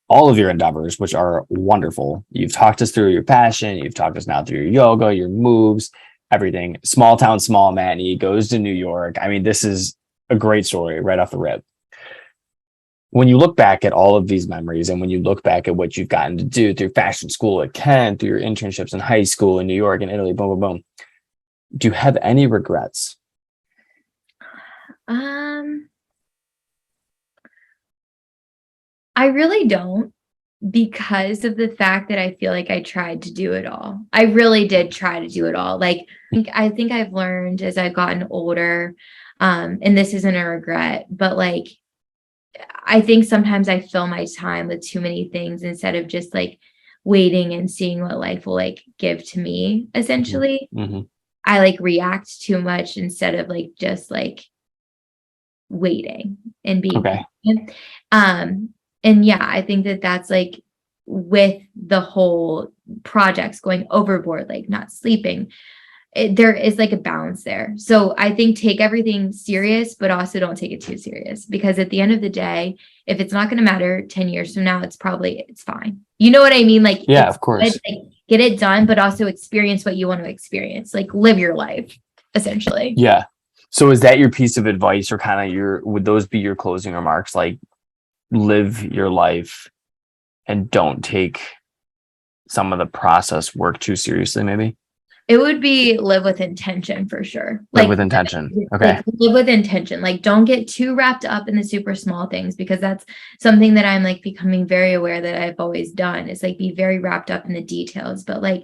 all of your endeavors, which are wonderful. You've talked us through your passion. You've talked us now through your yoga, your moves, everything. Small town, small Mattney goes to New York. I mean, this is a great story right off the rip. When you look back at all of these memories, and when you look back at what you've gotten to do through fashion school at Kent, through your internships in high school in New York and Italy, boom, boom, boom, do you have any regrets? Um, I really don't, because of the fact that I feel like I tried to do it all. I really did try to do it all. Like, I think I've learned as I've gotten older, and this isn't a regret, but like, I think sometimes I fill my time with too many things instead of just like waiting and seeing what life will like give to me, essentially. Mm-hmm. I like react too much instead of like just like waiting and being Okay. patient. And yeah, I think that that's like with the whole projects going overboard, like not sleeping, there is like a balance there. So I think take everything serious, but also don't take it too serious, because at the end of the day, if it's not going to matter 10 years from now, it's fine. You know what I mean? Like, Yeah, of course. Like, get it done, but also experience what you want to experience, like live your life, essentially. Yeah. So is that your piece of advice, or kind of would those be your closing remarks? Like, live your life and don't take some of the process work too seriously, maybe? It would be live with intention for sure. Live with intention. Okay. Like live with intention. Like don't get too wrapped up in the super small things, because that's something that I'm like becoming very aware that I've always done, is like be very wrapped up in the details. But like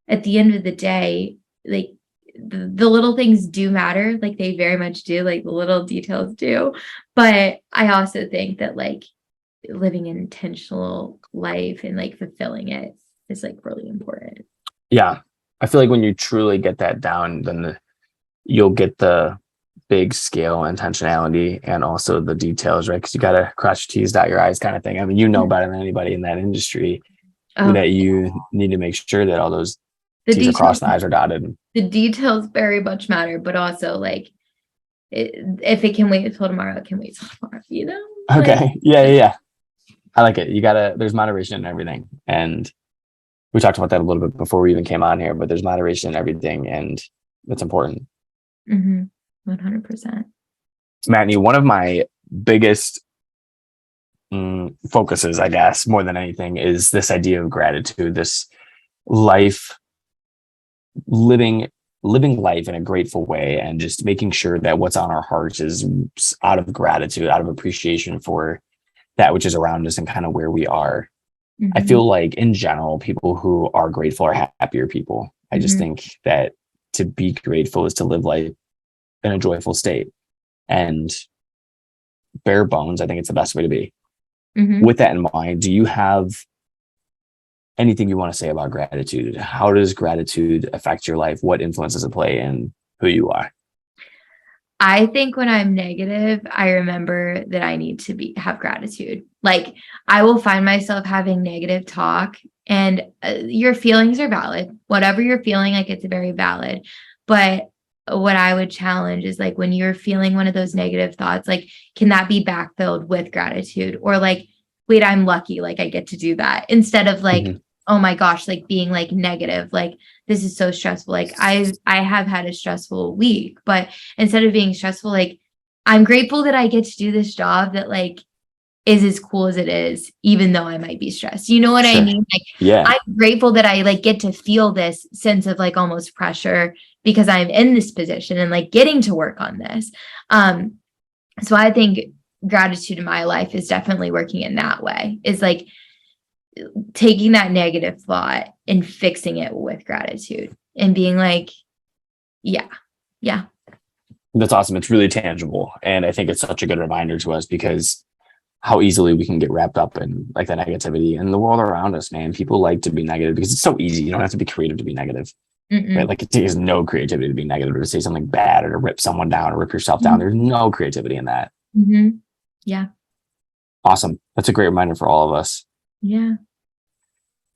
at the end of the day, like the little things do matter. Like they very much do. Like the little details do. But I also think that like living an intentional life and like fulfilling it is like really important. Yeah. I feel like when you truly get that down, then you'll get the big scale intentionality and also the details, right? Because you got to cross your T's, dot your I's kind of thing. I mean, you know better than anybody in that industry that you need to make sure that all those T's are crossed and I's are dotted. The details very much matter, but also like if it can wait until tomorrow, it can wait till tomorrow, you know? Okay. Like, Yeah. I like it. There's moderation in everything. And we talked about that a little bit before we even came on here, but there's moderation in everything, and that's important. 100%. Mattney, one of my biggest focuses, I guess, more than anything, is this idea of gratitude, this living life in a grateful way, and just making sure that what's on our hearts is out of gratitude, out of appreciation for that which is around us and kind of where we are. I feel like in general, people who are grateful are happier people. I just think that to be grateful is to live life in a joyful state, and bare bones, I think it's the best way to be. With that in mind, do you have anything you want to say about gratitude? How does gratitude affect your life? What influence does it play in who you are? I think when I'm negative, I remember that I need to have gratitude. Like I will find myself having negative talk, and your feelings are valid. Whatever you're feeling, like it's very valid. But what I would challenge is like when you're feeling one of those negative thoughts, like can that be backfilled with gratitude? Or like, wait, I'm lucky, like I get to do that, instead of like, oh my gosh, like being like negative, like this is so stressful. Like I have had a stressful week, but instead of being stressful, like I'm grateful that I get to do this job that like is as cool as it is, even though I might be stressed. You know what I mean? Like, yeah, I'm grateful that I like get to feel this sense of like almost pressure because I'm in this position and like getting to work on this. So I think gratitude in my life is definitely working in that way, is like taking that negative thought and fixing it with gratitude and being like, yeah. That's awesome. It's really tangible. And I think it's such a good reminder to us, because how easily we can get wrapped up in like the negativity and the world around us, man. People like to be negative because it's so easy. You don't have to be creative to be negative. Right? Like it takes no creativity to be negative, or to say something bad, or to rip someone down, or rip yourself down. There's no creativity in that. Yeah. Awesome. That's a great reminder for all of us. Yeah.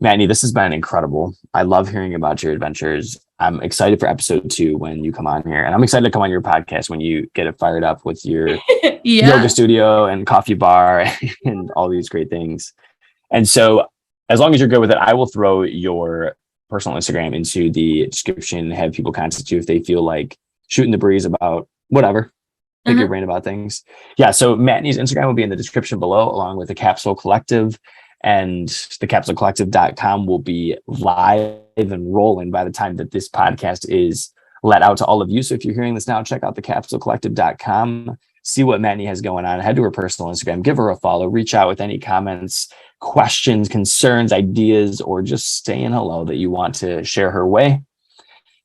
Mattney, this has been incredible. I love hearing about your adventures. I'm excited for episode 2 when you come on here, and I'm excited to come on your podcast when you get it fired up with your yoga studio and coffee bar and all these great things. And so as long as you're good with it, I will throw your personal Instagram into the description and have people contact you if they feel like shooting the breeze about whatever, pick your brain about things. Yeah. So Mattney's Instagram will be in the description below, along with the Capsule Collective. And the capsulecollective.com will be live and rolling by the time that this podcast is let out to all of you. So if you're hearing this now, check out the capsulecollective.com. see what Mattney has going on. Head to her personal Instagram, give her a follow, reach out with any comments, questions, concerns, ideas, or just saying hello that you want to share her way.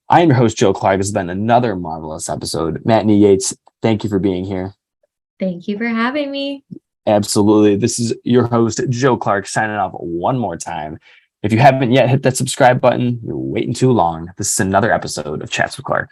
I am your host, Joe Clark. This has been another marvelous episode. Mattney Yates, thank you for being here. Thank you for having me. Absolutely. This is your host, Joe Clark, signing off one more time. If you haven't yet hit that subscribe button, you're waiting too long. This is another episode of Chats with Clark.